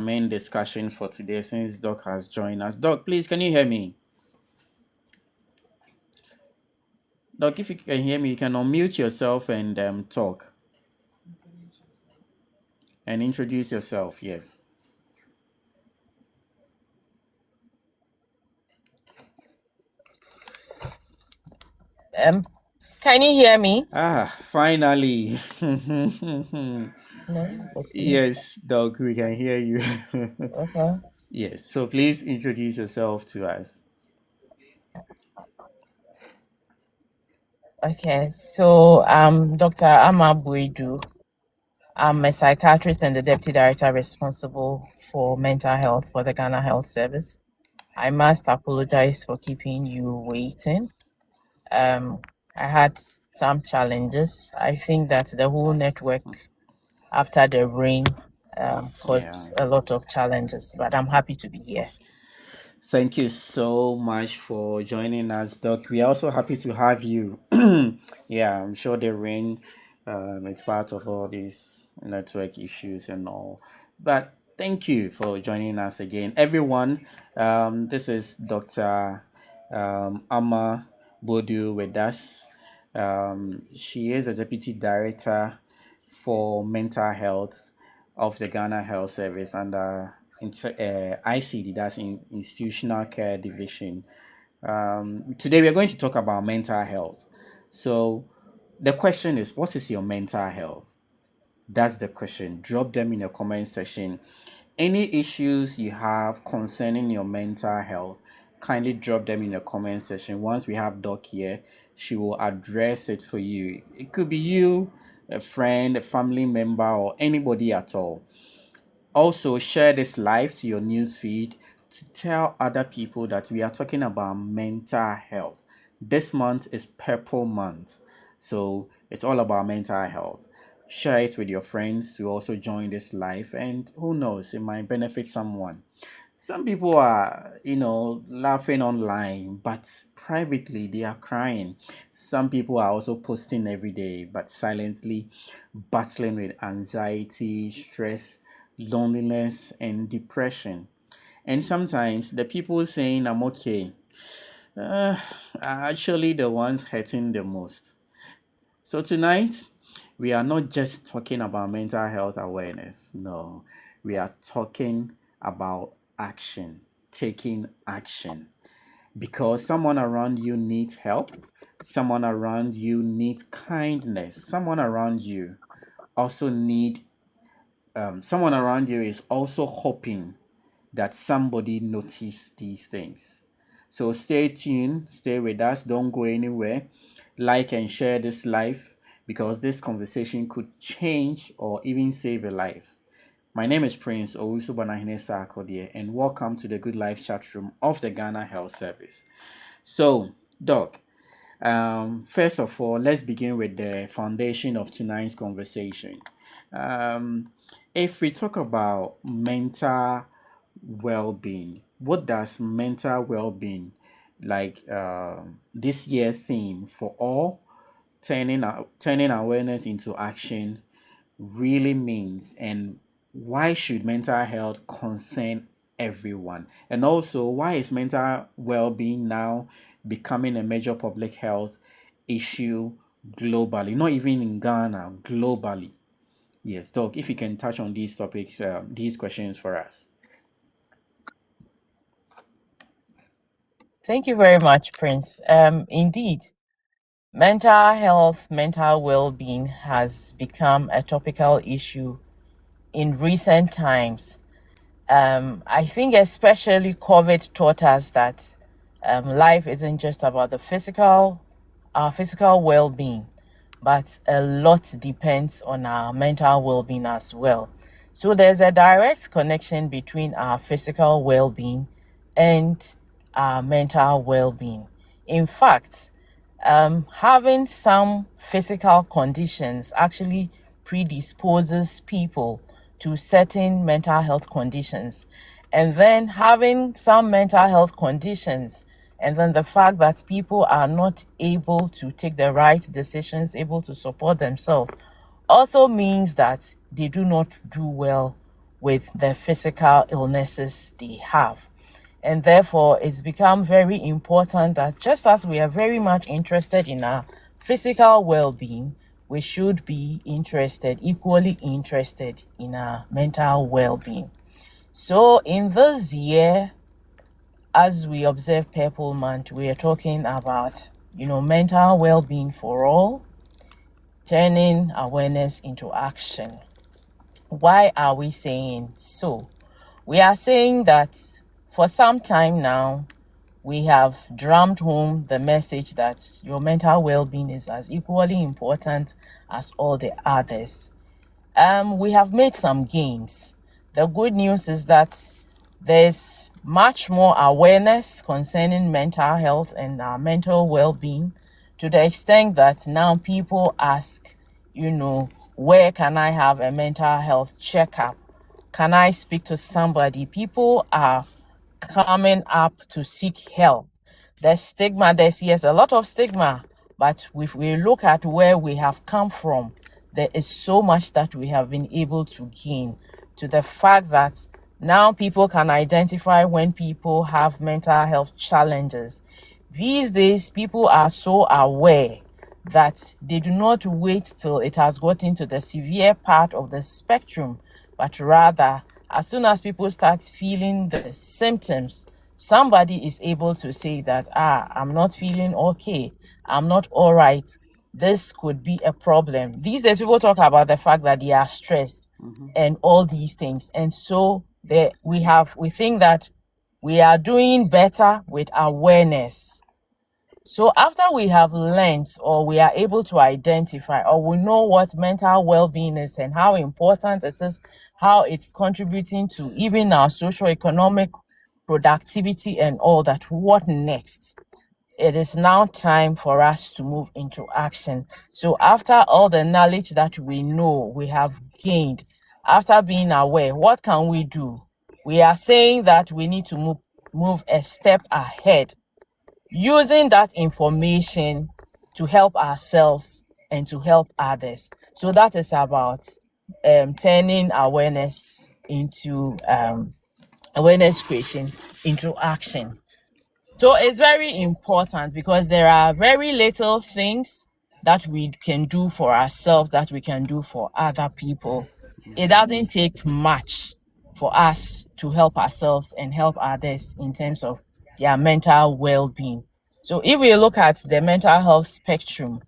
main discussion for today since Doc has joined us. Doc, please, can you hear me? Doc, if you can hear me, you can unmute yourself and talk and introduce yourself. Yes. Um, can you hear me? Finally. No. Okay. Yes, Doc, we can hear you. Okay. Yes, so please introduce yourself to us. Okay. So Dr. Amma Boadu. I'm a psychiatrist and the deputy director responsible for mental health for the Ghana Health Service. I must apologize for keeping you waiting. I had some challenges. I think that the whole network after the rain Yeah. caused a lot of challenges, but I'm happy to be here. Thank you so much for joining us, Doc. We're also happy to have you. Yeah, I'm sure the rain it's part of all these network issues and all. But thank you for joining us again. Everyone, this is Dr. Amma Boadu with us. She is a deputy director for mental health of the Ghana Health Service under ICD, that's in Institutional Care Division. Today we're going to talk about mental health. So the question is, what is your mental health? That's the question. Drop them in the comment section. Any issues you have concerning your mental health, kindly drop them in the comment section. Once we have Doc here, she will address it for you. It could be you, a friend, a family member, or anybody at all. Also, share this live to your newsfeed to tell other people that we are talking about mental health. This month is Purple Month, so it's all about mental health. Share it with your friends to also join this live, and who knows, it might benefit someone. Some people are, laughing online, but privately they are crying. Some people are also posting every day, but silently battling with anxiety, stress, loneliness, and depression. And sometimes the people saying, I'm okay, are actually the ones hurting the most. So tonight, we are not just talking about mental health awareness. No, we are talking about action, taking action. Because someone around you needs help, someone around you needs kindness, also need someone around you is also hoping that somebody notice these things. So stay tuned, stay with us, don't go anywhere. Like and share this live because this conversation could change or even save a life. My name is Prince Owusu Sarkodie, and welcome to the Good Life chat room of the Ghana Health Service. So, Doc, first of all, let's begin with the foundation of tonight's conversation. Um, if we talk about mental well-being, what does mental well-being like this year theme for all turning awareness into action really means, and why should mental health concern everyone? And also, why is mental well-being now becoming a major public health issue globally, not even in Ghana, globally? Yes, Doc, if you can touch on these topics, these questions for us. Thank you very much, Prince. Indeed, mental health, mental well-being has become a topical issue in recent times. I think especially COVID taught us that life isn't just about our physical well-being, but a lot depends on our mental well-being as well. So there's a direct connection between our physical well-being and our mental well-being. In fact, having some physical conditions actually predisposes people to certain mental health conditions. And then having some mental health conditions, and then the fact that people are not able to take the right decisions, able to support themselves, also means that they do not do well with the physical illnesses they have. And therefore, it's become very important that just as we are very much interested in our physical well being, we should be equally interested in our mental well being. So, in this year, as we observe Purple Month, we are talking about, mental well being for all, turning awareness into action. Why are we saying so? We are saying that for some time now, we have drummed home the message that your mental well being is as equally important as all the others. We have made some gains. The good news is that there's much more awareness concerning mental health and mental well-being, to the extent that now people ask, where can I have a mental health checkup? Can I speak to somebody? People are coming up to seek help. There's stigma, there's yes, a lot of stigma, but if we look at where we have come from, there is so much that we have been able to gain, to the fact that now people can identify when people have mental health challenges. These days, people are so aware that they do not wait till it has gotten to the severe part of the spectrum, but rather, as soon as people start feeling the symptoms, somebody is able to say that, I'm not feeling okay, I'm not all right, this could be a problem. These days, people talk about the fact that they are stressed Mm-hmm. and all these things. And so we think that we are doing better with awareness. So after we have learned, or we are able to identify, or we know what mental well-being is and how important it is, how it's contributing to even our socio-economic productivity and all that, what next? It is now time for us to move into action. So after all the knowledge that we know we have gained, after being aware, what can we do? We are saying that we need to move a step ahead, using that information to help ourselves and to help others. So that is about turning awareness creation into action. So it's very important because there are very little things that we can do for ourselves that we can do for other people. It doesn't take much for us to help ourselves and help others in terms of their mental well-being. So if we look at the mental health spectrum,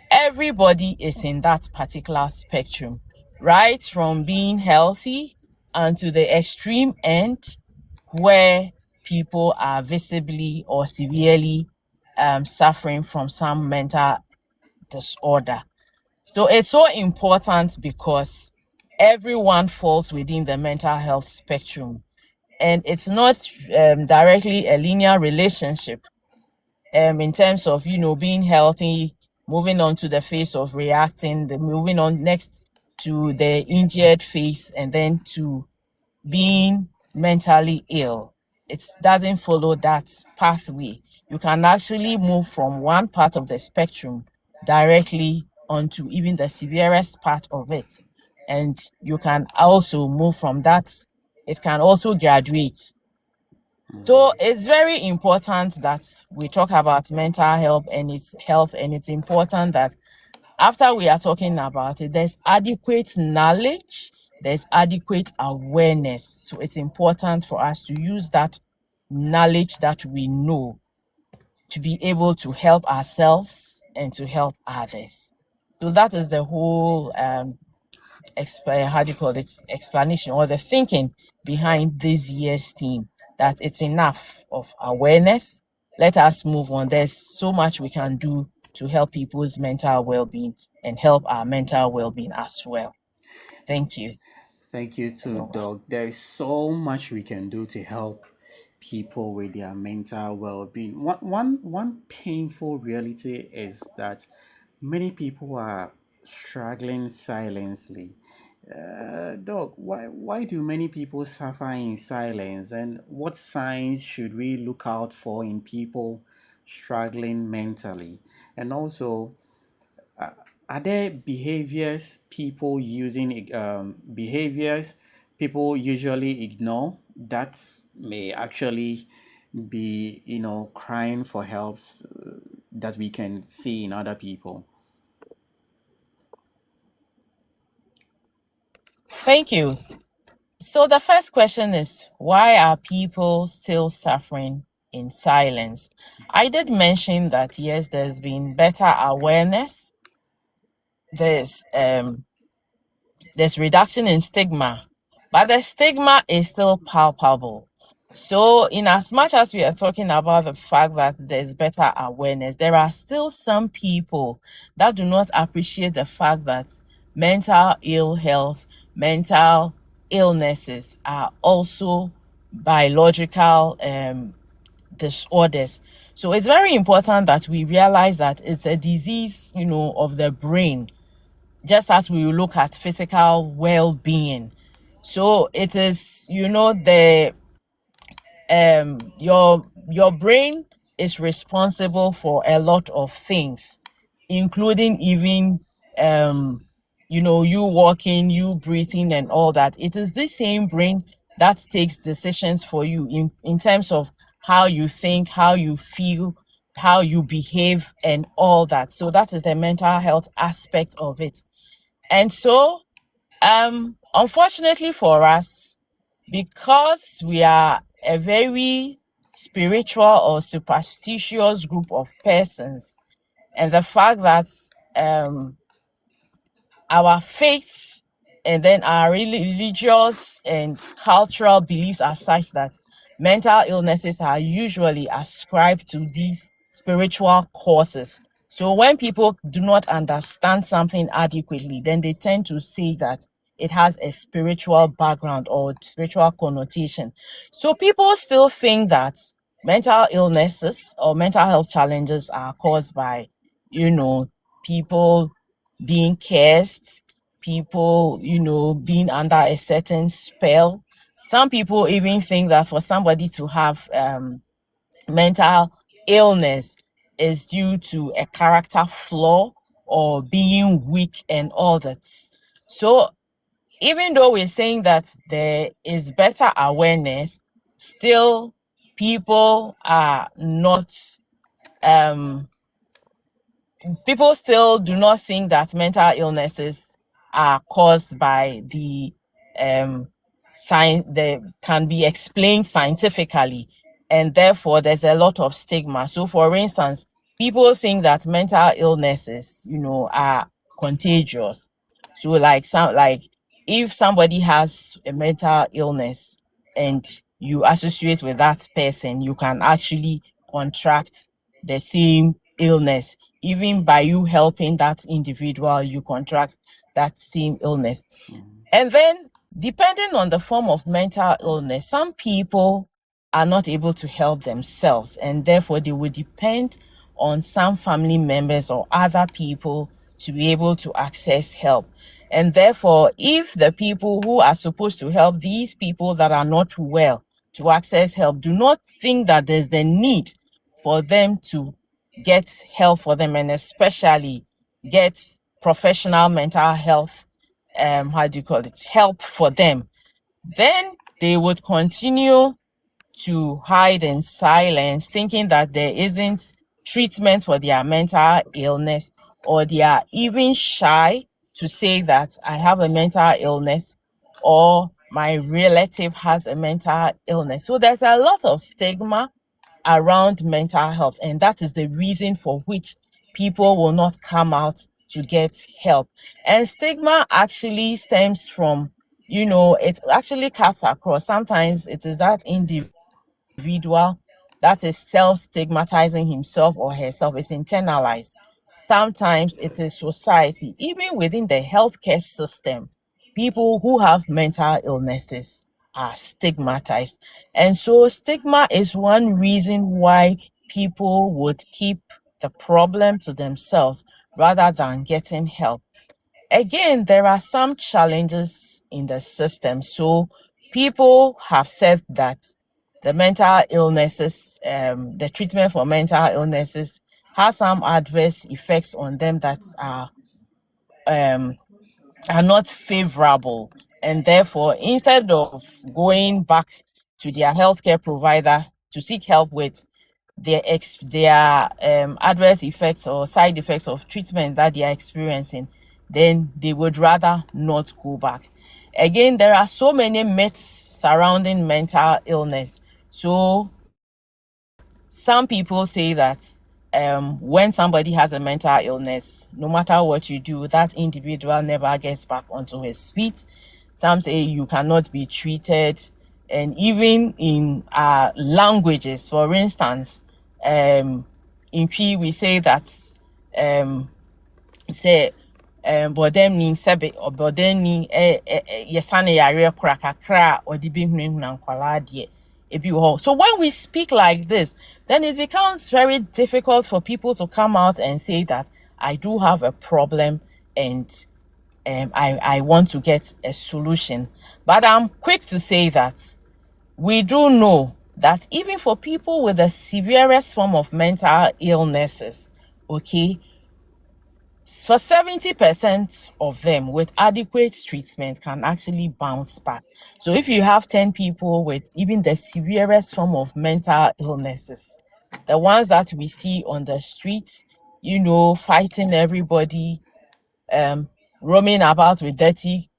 everybody is in that particular spectrum, right from being healthy and to the extreme end where people are visibly or severely suffering from some mental disorder. So it's so important because everyone falls within the mental health spectrum, and it's not directly a linear relationship in terms of being healthy, moving on to the phase of reacting, moving on next to the injured phase, and then to being mentally ill. It doesn't follow that pathway. You can actually move from one part of the spectrum directly onto even the severest part of it. And you can also move from that, it can also graduate. So it's very important that we talk about mental health, and it's important that after we are talking about it, there's adequate knowledge, there's adequate awareness. So it's important for us to use that knowledge that we know to be able to help ourselves and to help others. So that is the whole how do you call it, explanation or the thinking behind this year's theme, that it's enough of awareness. Let us move on. There's so much we can do to help people's mental well-being and help our mental well-being as well. Thank you. Thank you too, So, Doc. There is so much we can do to help people with their mental well-being. One painful reality is that many people are struggling silently. Doc, why do many people suffer in silence, and what signs should we look out for in people struggling mentally? And also, are there behaviors people using behaviors people usually ignore, that may actually be, crying for help that we can see in other people. Thank you. So the first question is, why are people still suffering in silence? I did mention that yes, there's been better awareness. There's reduction in stigma, but the stigma is still palpable. So, in as much as we are talking about the fact that there's better awareness, there are still some people that do not appreciate the fact that mental ill health, mental illnesses are also biological disorders. So it's very important that we realize that it's a disease, of the brain, just as we look at physical well-being. So it is, the your brain is responsible for a lot of things, including even you walking, you breathing and all that. It is this same brain that takes decisions for you in terms of how you think, how you feel, how you behave and all that. So that is the mental health aspect of it. And so, unfortunately for us, because we are a very spiritual or superstitious group of persons, and the fact that um, our faith and then our religious and cultural beliefs are such that mental illnesses are usually ascribed to these spiritual causes. So when people do not understand something adequately, then they tend to say that it has a spiritual background or spiritual connotation. So people still think that mental illnesses or mental health challenges are caused by, people being cursed, people, being under a certain spell. Some people even think that for somebody to have mental illness is due to a character flaw or being weak and all that. So even though we're saying that there is better awareness, still people are not um people still do not think that mental illnesses are caused by the science, they can be explained scientifically, and therefore there's a lot of stigma. So for instance, people think that mental illnesses, are contagious. So like if somebody has a mental illness and you associate with that person, you can actually contract the same illness. Even by you helping that individual, you contract that same illness. Mm. And then, depending on the form of mental illness, some people are not able to help themselves, and therefore they will depend on some family members or other people to be able to access help. And therefore, if the people who are supposed to help these people that are not well to access help do not think that there's the need for them to get help for them, and especially get professional mental health, how do you call it, help for them, then they would continue to hide in silence, thinking that there isn't treatment for their mental illness, or they are even shy to say that I have a mental illness or my relative has a mental illness. So there's a lot of stigma around mental health, and that is the reason for which people will not come out to get help. And stigma actually stems from, it actually cuts across. Sometimes it is that individual that is self-stigmatizing himself or herself, is internalized. Sometimes it is society, even within the healthcare system. People who have mental illnesses are stigmatized. And so, stigma is one reason why people would keep the problem to themselves rather than getting help. Again, there are some challenges in the system. So, people have said that the mental illnesses, the treatment for mental illnesses has some adverse effects on them that um, are not favorable. and therefore, instead of going back to their healthcare provider to seek help with their adverse effects or side effects of treatment that they are experiencing, then they would rather not go back. Again, there are so many myths surrounding mental illness. So some people say that when somebody has a mental illness, no matter what you do, that individual never gets back onto his feet. Some say you cannot be treated. And even in languages, for instance, in Twi, we say that um, say bɔdam ni sɛbe ɔbɔdam ni yɛsane yare kora kakra a ɔde bɛhunahuna nkwalaa deɛ ebi wɔ hɔ. So when we speak like this, then it becomes very difficult for people to come out and say that I do have a problem and I want to get a solution. But I'm quick to say that we do know that even for people with the severest form of mental illnesses, okay, for 70% of them with adequate treatment can actually bounce back. So if you have 10 people with even the severest form of mental illnesses, the ones that we see on the streets, fighting everybody, roaming about with dirty,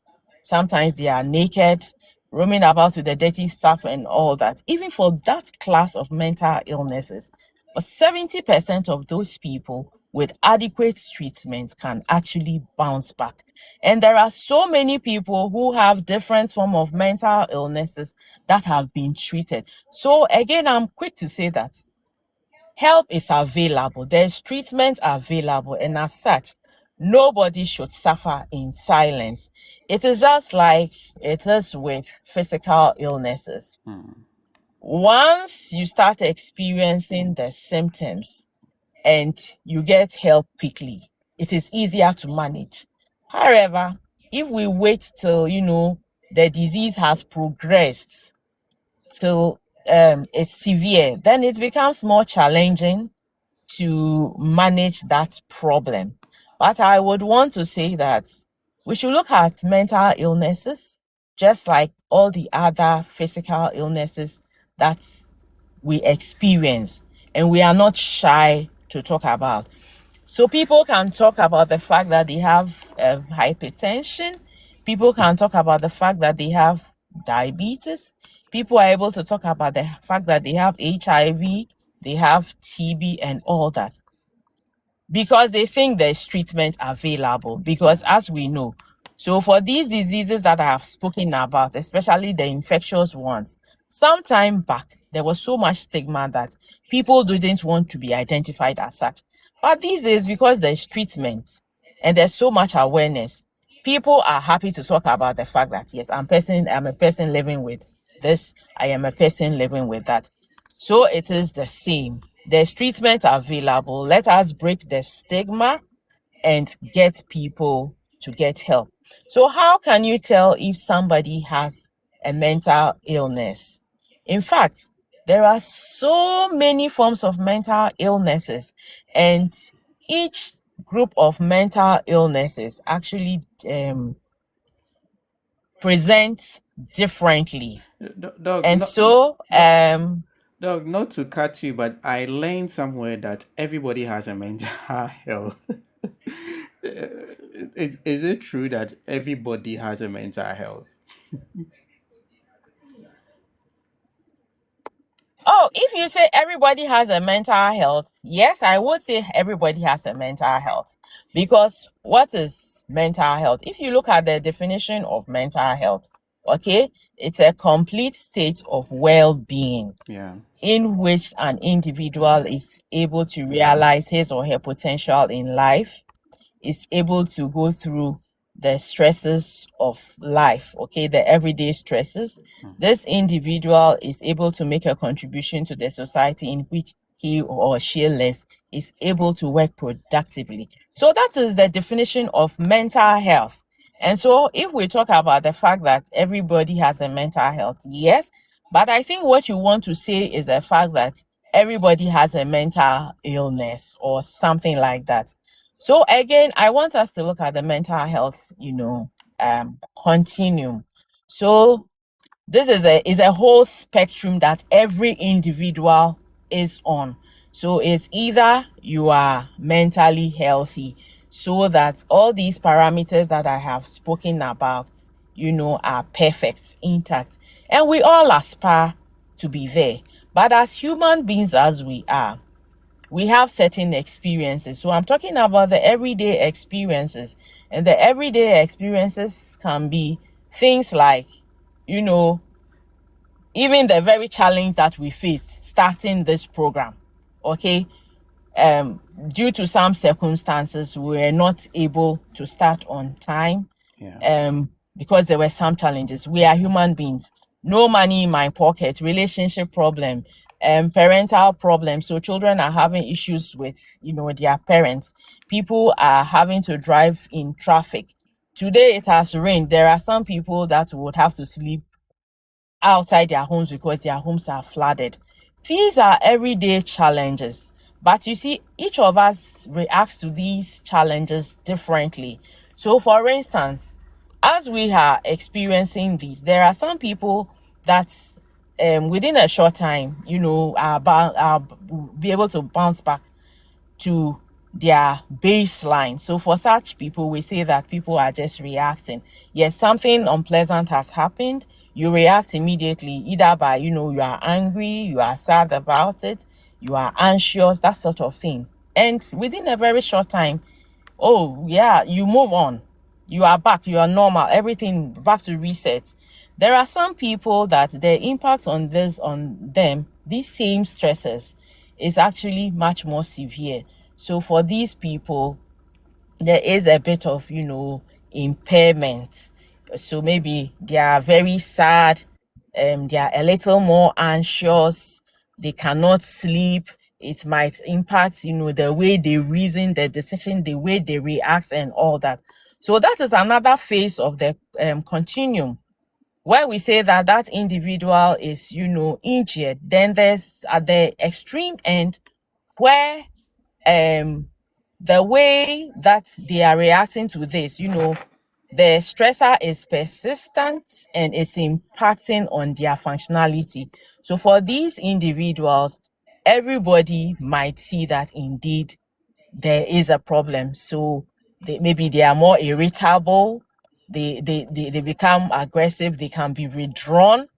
sometimes they are naked, roaming about with the dirty stuff and all that. Even for that class of mental illnesses, but 70% of those people with adequate treatment can actually bounce back. And there are so many people who have different form of mental illnesses that have been treated. So again, I'm quick to say that help is available. There's treatment available. And as such, nobody should suffer in silence. It is just like it is with physical illnesses. Once you start experiencing the symptoms and you get help quickly, it is easier to manage. However, if we wait till, the disease has progressed till it's severe, then it becomes more challenging to manage that problem. But I would want to say that we should look at mental illnesses just like all the other physical illnesses that we experience, and we are not shy to talk about. So people can talk about the fact that they have hypertension. People can talk about the fact that they have diabetes. People are able to talk about the fact that they have HIV, they have TB and all that, because they think there's treatment available. Because as we know, so for these diseases that I have spoken about, especially the infectious ones, some time back there was so much stigma that people didn't want to be identified as such. But these days, because there's treatment and there's so much awareness, people are happy to talk about the fact that yes, I'm a person living with this, I am a person living with that. So it is the same. There's treatment available. Let us break the stigma and get people to get help. So how can you tell if somebody has a mental illness? In fact, there are so many forms of mental illnesses, and each group of mental illnesses actually present differently. Dog, And so dog, not to cut you, but I learned somewhere that everybody has a mental health. Is it true that everybody has a mental health? Oh, if you say everybody has a mental health, yes, I would say everybody has a mental health. Because what is mental health? If you look at the definition of mental health, okay, it's a complete state of well being Yeah. in which an individual is able to realize his or her potential in life, is able to go through the stresses of life, okay, the everyday stresses. This individual is able to make a contribution to the society in which he or she lives, is able to work productively. So that is the definition of mental health. And so if we talk about the fact that everybody has a mental health, yes, but I think what you want to say is the fact that everybody has a mental illness or something like that. So again, I want us to look at the mental health, continuum. So this is a whole spectrum that every individual is on. So it's either you are mentally healthy, so that all these parameters that I have spoken about, are perfect, intact, and we all aspire to be there. But as human beings as we are, we have certain experiences. So I'm talking about the everyday experiences, and the everyday experiences can be things like, you know even the very challenge that we faced starting this program. Okay. Due to some circumstances, we were not able to start on time, Yeah. because there were some challenges. We are human beings. No money in my pocket, relationship problem, parental problem. So children are having issues with, their parents. People are having to drive in traffic. Today it has rained. There are some people that would have to sleep outside their homes because their homes are flooded. These are everyday challenges. But you see, each of us reacts to these challenges differently. So, for instance, as we are experiencing these, there are some people that within a short time, are be able to bounce back to their baseline. So for such people, we say that people are just reacting. Yes, something unpleasant has happened. You react immediately, either by, you are angry, you are sad about it, you are anxious, that sort of thing. And within a very short time, oh yeah, you move on. You are back, you are normal, everything back to reset. There are some people that the impact on them, these same stresses, is actually much more severe. So for these people, there is a bit of, impairment. So maybe they are very sad, they are a little more anxious, they cannot sleep. It might impact, the way they reason, the decision, the way they react, and all that. So that is another phase of the continuum, where we say that that individual is, injured. Then there's at the extreme end, where um the way that they are reacting to this, the stressor is persistent and it's impacting on their functionality. So for these individuals, everybody might see that indeed there is a problem. So maybe they are more irritable, they become aggressive, they can be withdrawn.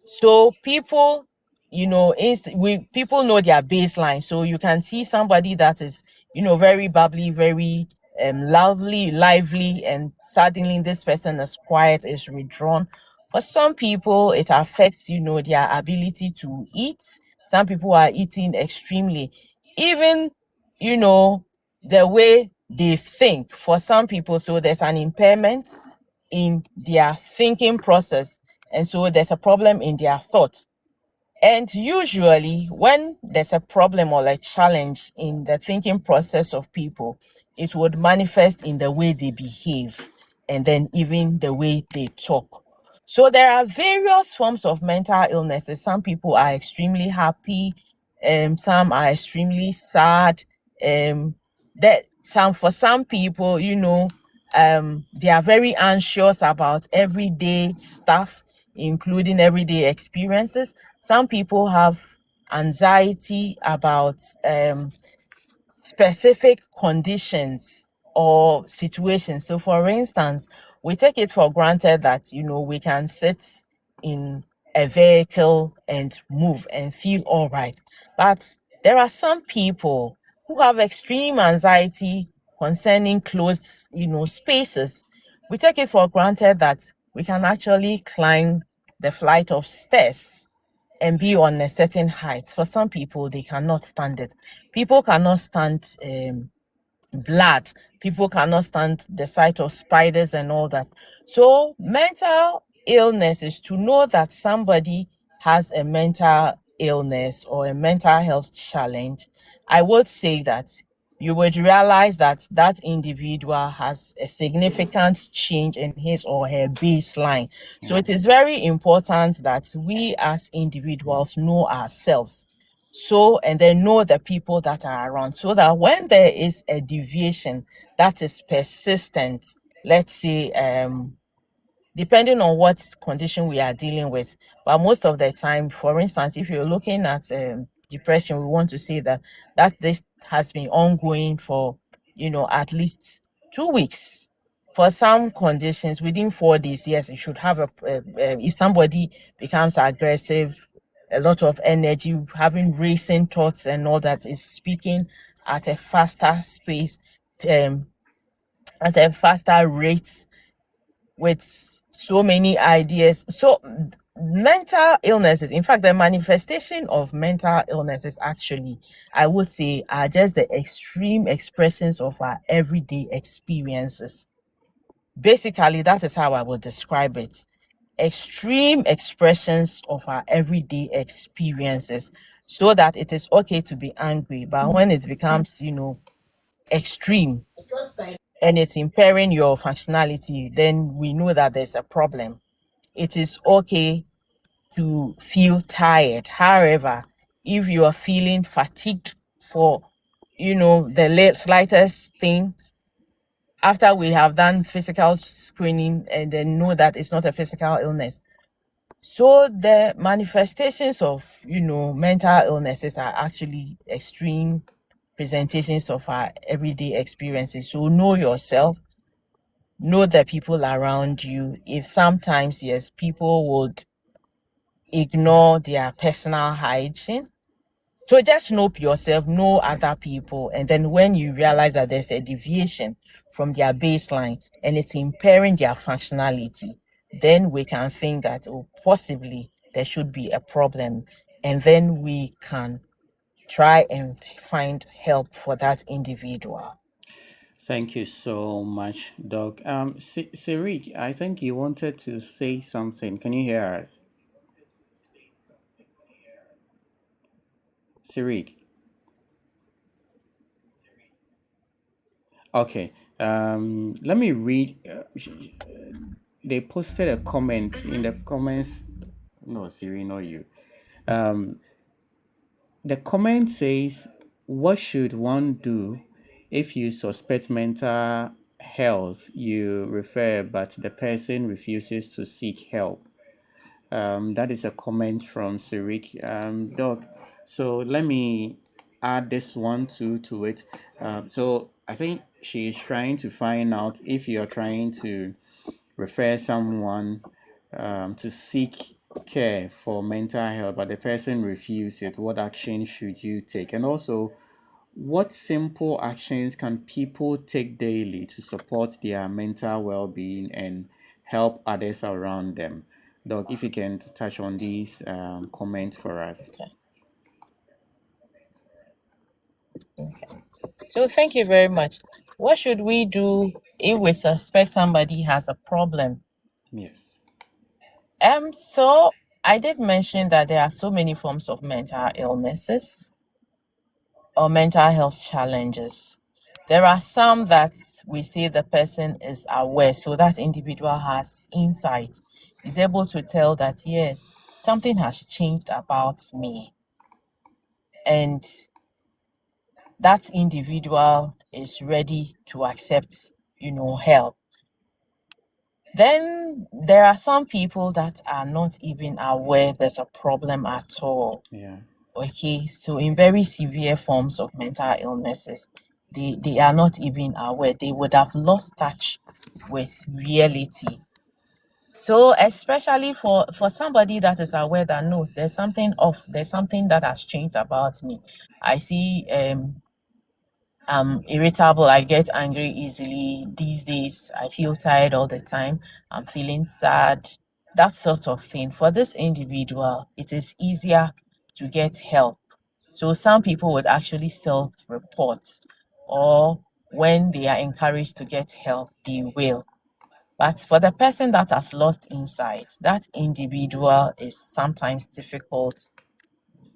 So people, people know their baseline. So you can see somebody that is, very bubbly, very lovely, lively, and suddenly this person is quiet, is withdrawn. For some people, it affects, their ability to eat. Some people are eating extremely. Even, you know, the way they think for some people. So there's an impairment in their thinking process, and so there's a problem in their thoughts. And usually, when there's a problem or a challenge in the thinking process of people, it would manifest in the way they behave and then even the way they talk. So, there are various forms of mental illnesses. Some people are extremely happy, some are extremely sad. That some For some people, they are very anxious about everyday stuff, including everyday experiences. Some people have anxiety about specific conditions or situations. So, for instance, we take it for granted that, we can sit in a vehicle and move and feel all right. But there are some people who have extreme anxiety concerning closed, spaces. We take it for granted that we can actually climb the flight of stairs and be on a certain height. For some people, they cannot stand it. People cannot stand blood. People cannot stand the sight of spiders and all that. So, mental illness is to know that somebody has a mental illness or a mental health challenge. I would say that you would realize that that individual has a significant change in his or her baseline. So, Yeah. it is very important that we as individuals know ourselves, so and then know the people that are around, so that when there is a deviation that is persistent, let's say depending on what condition we are dealing with. But most of the time, for instance, if you're looking at depression, we want to say that this has been ongoing for, at least 2 weeks. For some conditions, within 4 days, yes, you should have if somebody becomes aggressive, a lot of energy, having racing thoughts and all that, is speaking at a faster space, um, at a faster rate, with so many ideas. So mental illnesses, in fact, the manifestation of mental illnesses actually, I would say, are just the extreme expressions of our everyday experiences. Basically, that is how I would describe it. Extreme expressions of our everyday experiences, so that it is okay to be angry, but when it becomes, extreme, and it's impairing your functionality, then we know that there's a problem. It is okay to feel tired. However, if you are feeling fatigued for, the slightest thing, after we have done physical screening and then know that it's not a physical illness. So the manifestations of, mental illnesses are actually extreme presentations of our everyday experiences. So know yourself, know the people around you. If sometimes, yes, people would ignore their personal hygiene, so just know yourself, know other people, and then when you realize that there's a deviation from their baseline and it's impairing their functionality, then we can think that, oh, possibly there should be a problem, and then we can try and find help for that individual. Thank you so much, Doc. Sirik, I think you wanted to say something. Can you hear us? Sirik. Okay. Let me read. They posted a comment in the comments. No, Siri, not you. Um, the comment says, "What should one do if you suspect mental health you refer, but the person refuses to seek help?" That is a comment from Sirik. Doc, so let me add this one too to it. So I think she is trying to find out if you're trying to refer someone to seek care for mental health, but the person refuses it. What action should you take? And also, what simple actions can people take daily to support their mental well being and help others around them? Doc, if you can touch on these comments for us. Okay. Okay. So thank you very much. What should we do if we suspect somebody has a problem? Yes. So I did mention that there are so many forms of mental illnesses or mental health challenges. There are some that we say the person is aware, so that individual has insight, is able to tell that, yes, something has changed about me, and that individual is ready to accept, help. Then there are some people that are not even aware there's a problem at all. Yeah. Okay, so in very severe forms of mental illnesses, they are not even aware. They would have lost touch with reality. So especially for somebody that is aware that knows there's something off, there's something that has changed about me. I see I'm irritable, I get angry easily. These days, I feel tired all the time. I'm feeling sad, that sort of thing. For this individual, it is easier to get help. So some people would actually self-report, or when they are encouraged to get help, they will. But for the person that has lost insight, that individual is sometimes difficult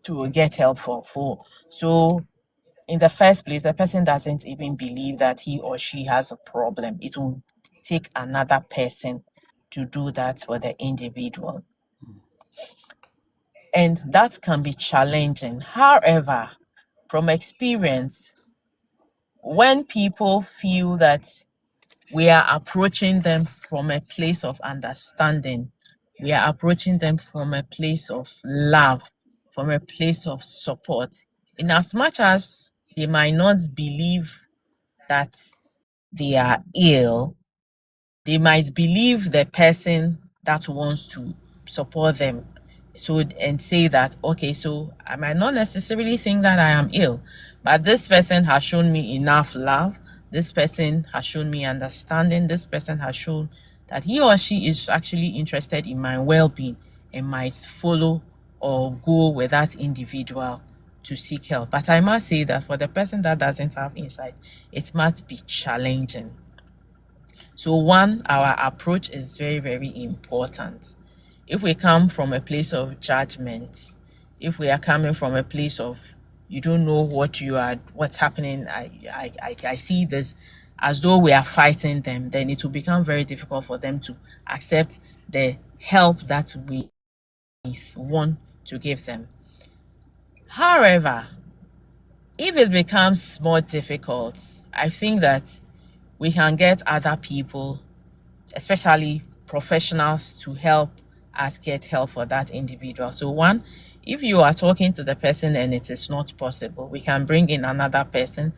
to get help for. So in the first place, the person doesn't even believe that he or she has a problem. It will take another person to do that for the individual. And that can be challenging. However, from experience, when people feel that we are approaching them from a place of understanding. We are approaching them from a place of love, from a place of support. In as much as they might not believe that they are ill, they might believe the person that wants to support them, so and say that, okay, so I might not necessarily think that I am ill, but this person has shown me enough love, this person has shown me understanding, this person has shown that he or she is actually interested in my well-being, and might follow or go with that individual to seek help. But I must say that for the person that doesn't have insight, it might be challenging. So, one, our approach is very, very important. If we come from a place of judgment, if we are coming from a place of you don't know what's happening, I see this as though we are fighting them, then it will become very difficult for them to accept the help that we want to give them. However, if it becomes more difficult, I think that we can get other people, especially professionals, to help us get help for that individual. So, one, if you are talking to the person and it is not possible, we can bring in another person.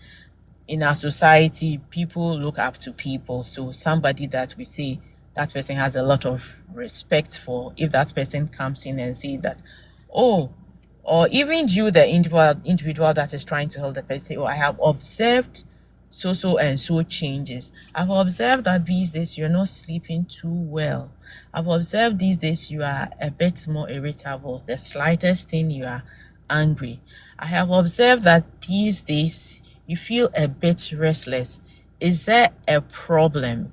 In our society, people look up to people. So, somebody that we say that person has a lot of respect for, if that person comes in and say that, oh, or even you, the individual that is trying to help the person, say, oh, I have observed so and so changes. I've observed that these days you're not sleeping too well. I've observed these days you are a bit more irritable. The slightest thing you are angry. I have observed that these days you feel a bit restless. Is there a problem?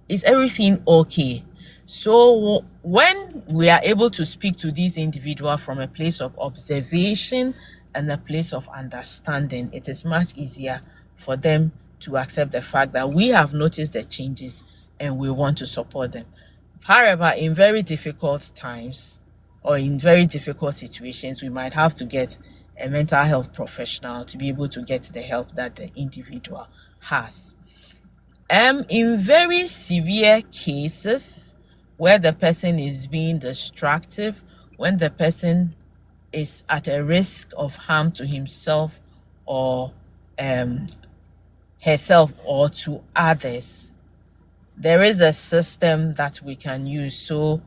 Is everything okay? So when we are able to speak to this individual from a place of observation and a place of understanding, it is much easier for them to accept the fact that we have noticed the changes and we want to support them. However, in very difficult times or in very difficult situations, we might have to get a mental health professional to be able to get the help that the individual has. In very severe cases where the person is being destructive, when the person is at a risk of harm to himself or um, herself or to others, there is a system that we can use. So,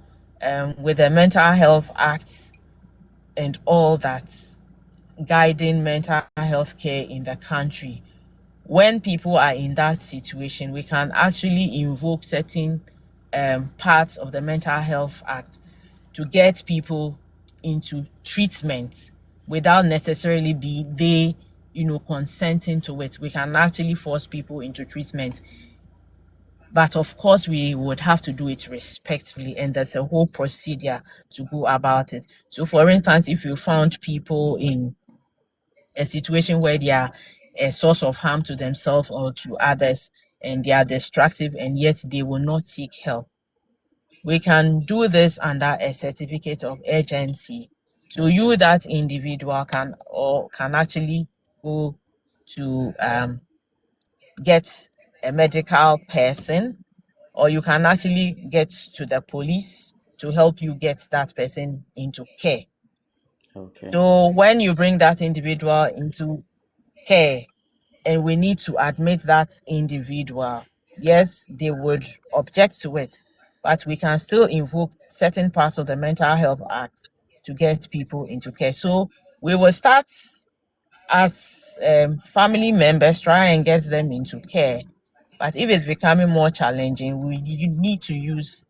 with the Mental Health Act and all that guiding mental health care in the country, when people are in that situation, we can actually invoke certain parts of the Mental Health Act to get people into treatment without necessarily be they consenting to it. We can actually force people into treatment, but of course we would have to do it respectfully, and there's a whole procedure to go about it. So for instance, if you found people in a situation where they are a source of harm to themselves or to others, and they are destructive and yet they will not seek help, we can do this under a certificate of urgency. So you, that individual, can actually go to get a medical person, or you can actually get to the police to help you get that person into care. Okay. So when you bring that individual into care and we need to admit that individual, yes, they would object to it, but we can still invoke certain parts of the Mental Health Act to get people into care. So we will start as family members, try and get them into care. But if it's becoming more challenging, you need to use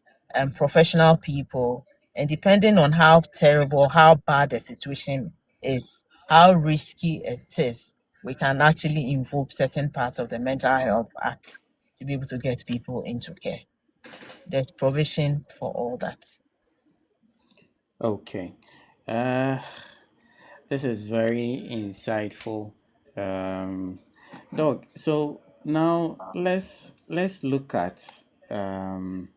professional people. And depending on how terrible, how bad the situation is, how risky it is, we can actually invoke certain parts of the Mental Health Act to be able to get people into care. There's provision for all that. Okay. Uh, this is very insightful. Um, Doc, so now let's look at um,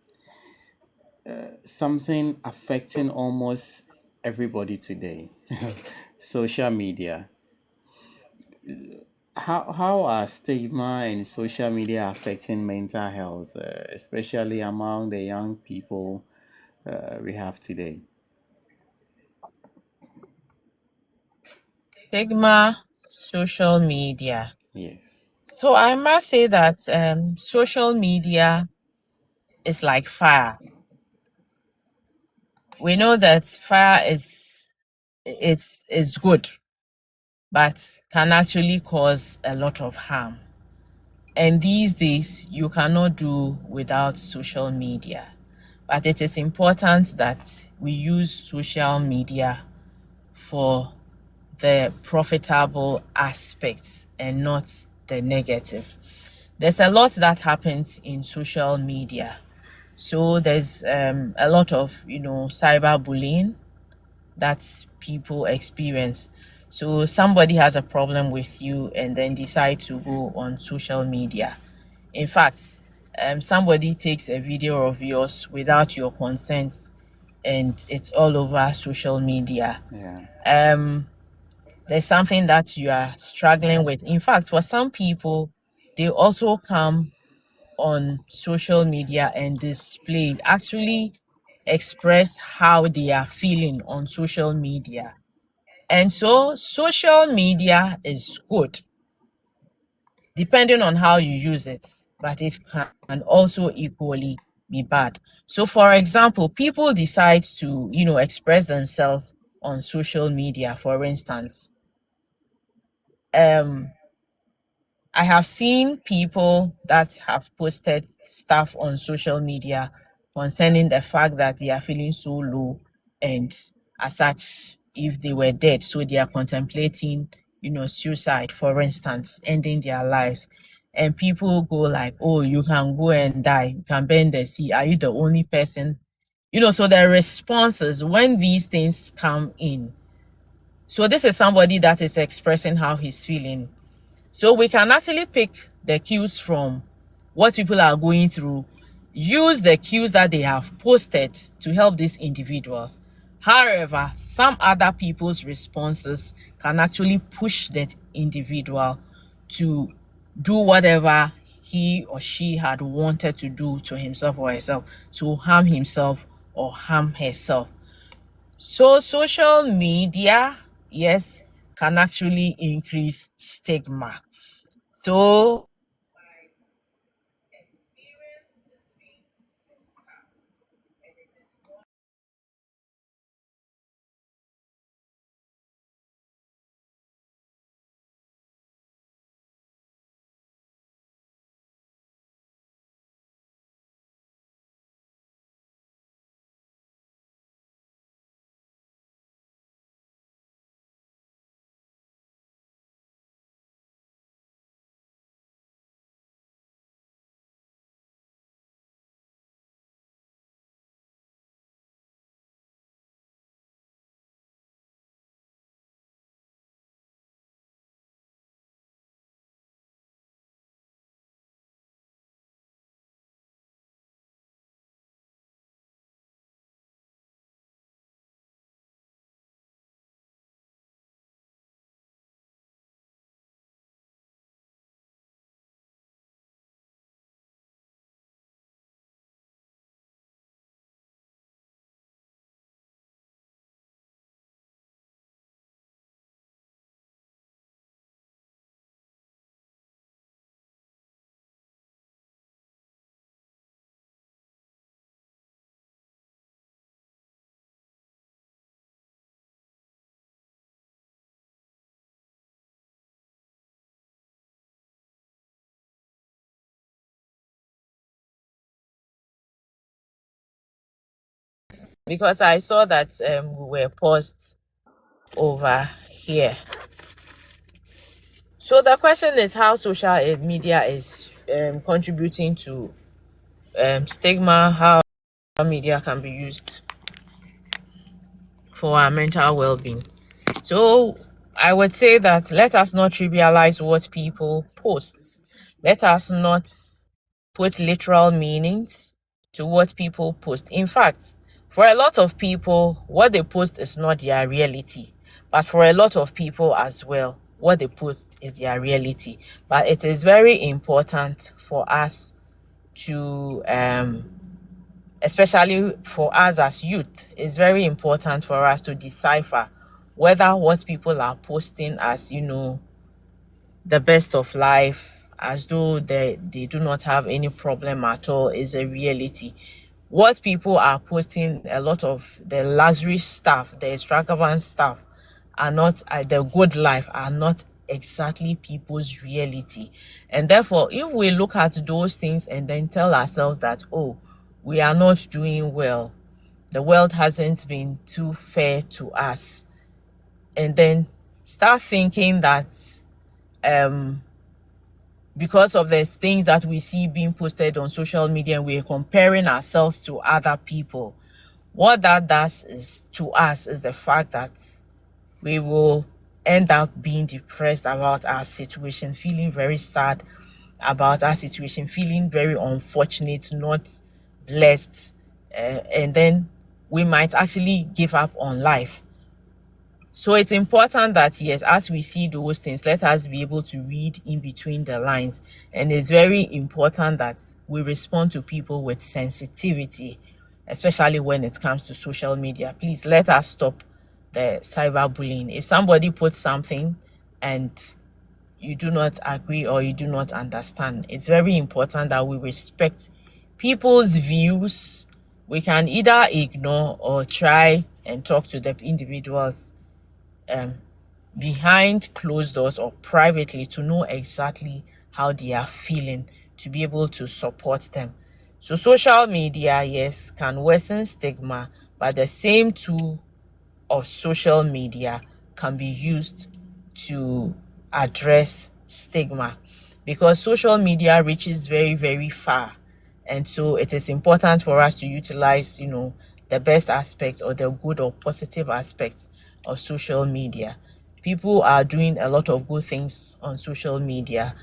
something affecting almost everybody today. Social media. How are stigma and social media affecting mental health, especially among the young people we have today? Stigma, social media. Yes. So I must say that social media is like fire. We know that fire is good, but can actually cause a lot of harm. And these days, you cannot do without social media. But it is important that we use social media for the profitable aspects and not the negative. There's a lot that happens in social media. So there's a lot of, cyberbullying that people experience. So somebody has a problem with you and then decide to go on social media. In fact, somebody takes a video of yours without your consent and it's all over social media. Yeah. Um, there's something that you are struggling with. In fact, for some people, they also come on social media and display, actually express how they are feeling on social media. And so social media is good depending on how you use it, but it can also equally be bad. So for example, people decide to, express themselves on social media, for instance. Um I have seen people that have posted stuff on social media concerning the fact that they are feeling so low and as such, if they were dead, so they are contemplating, suicide, for instance, ending their lives. And people go like, oh, you can go and die, you can burn the sea. Are you the only person? So the responses when these things come in. So this is somebody that is expressing how he's feeling, so we can actually pick the cues from what people are going through, use the cues that they have posted to help these individuals. However, some other people's responses can actually push that individual to do whatever he or she had wanted to do to himself or herself, to harm himself or harm herself. So social media, yes, can actually increase stigma. So because I saw that we were paused over here. So the question is how social media is contributing to stigma, how media can be used for our mental well-being. So I would say that let us not trivialize what people post. Let us not put literal meanings to what people post. In fact, for a lot of people, what they post is not their reality. But for a lot of people as well, what they post is their reality. But it is very important for us to especially for us as youth, it's very important for us to decipher whether what people are posting as, the best of life, as though they do not have any problem at all, is a reality. What people are posting, a lot of the luxury stuff, the extravagant stuff, are not the good life, are not exactly people's reality. And therefore, if we look at those things and then tell ourselves that, oh, we are not doing well, the world hasn't been too fair to us, and then start thinking that um because of the things that we see being posted on social media, we're comparing ourselves to other people. What that does is to us is the fact that we will end up being depressed about our situation, feeling very sad about our situation, feeling very unfortunate, not blessed, and then we might actually give up on life. So it's important that, yes, as we see those things, let us be able to read in between the lines. And it's very important that we respond to people with sensitivity, especially when it comes to social media. Please let us stop the cyberbullying. If somebody puts something and you do not agree or you do not understand, it's very important that we respect people's views. We can either ignore or try and talk to the individuals um, behind closed doors or privately to know exactly how they are feeling, to be able to support them. So social media, yes, can worsen stigma, but the same tool of social media can be used to address stigma, because social media reaches very, very far. And so it is important for us to utilize, the best aspects or the good or positive aspects of social media. People are doing a lot of good things on social media.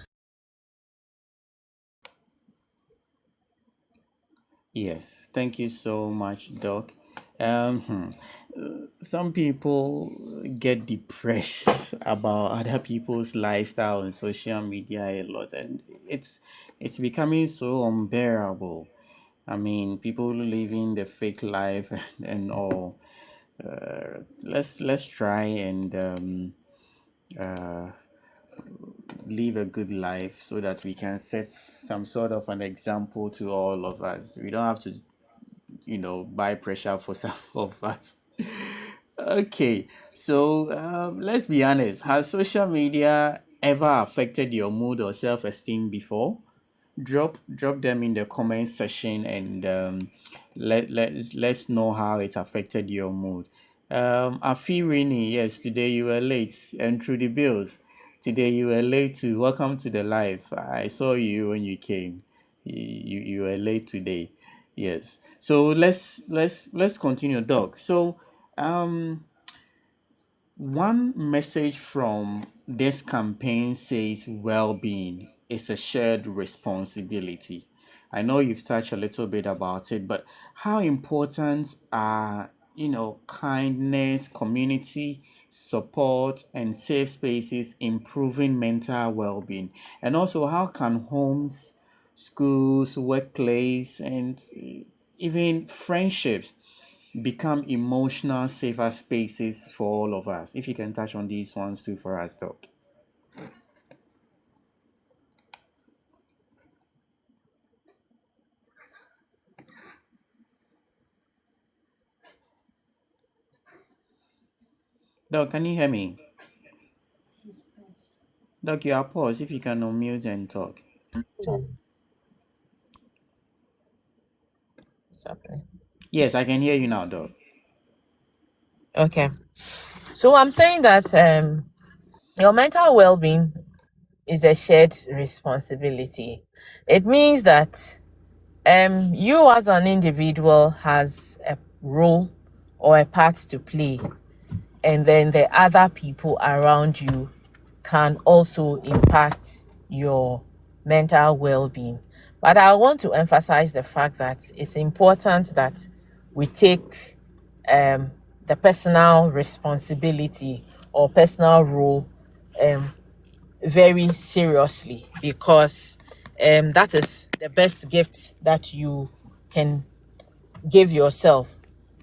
Yes, thank you so much, Doc. Some people get depressed about other people's lifestyle on social media a lot, and it's becoming so unbearable. I mean, people living the fake life and all. Let's try and uh, live a good life so that we can set some sort of an example to all of us. We don't have to, buy pressure for some of us. Okay, so let's be honest. Has social media ever affected your mood or self-esteem before? Drop them in the comment section and let's know how it affected your mood. I feel rainy. Yes, today you were late, and through the bills. Today you were late too. Welcome to the live. I saw you when you came. You were late today. Yes. So let's continue, Doc. So um one message from this campaign says well-being is a shared responsibility. I know you've touched a little bit about it, but how important are, kindness, community support, and safe spaces improving mental well-being? And also, how can homes, schools, workplace, and even friendships become emotional safer spaces for all of us? If you can touch on these ones too for us, Doc. Doc, can you hear me? Doc, you are paused. If you can unmute and talk. What's happening? Yes, I can hear you now, Doc. Okay. So I'm saying that your mental well-being is a shared responsibility. It means that you as an individual has a role or a part to play, and then the other people around you can also impact your mental well-being. But I want to emphasize the fact that it's important that we take um, the personal responsibility or personal role um, very seriously, because that is the best gift that you can give yourself.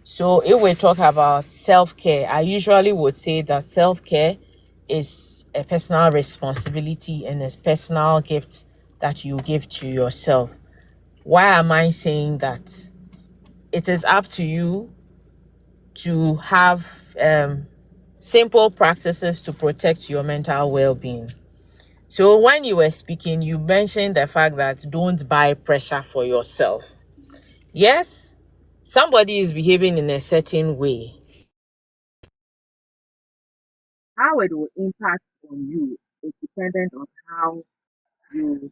So if we talk about self-care, I usually would say that self-care is a personal responsibility and a personal gift that you give to yourself. Why am I saying that? It is up to you to have simple practices to protect your mental well-being. So when you were speaking, you mentioned the fact that don't buy pressure for yourself. Yes, somebody is behaving in a certain way. How it will impact on you is dependent on how you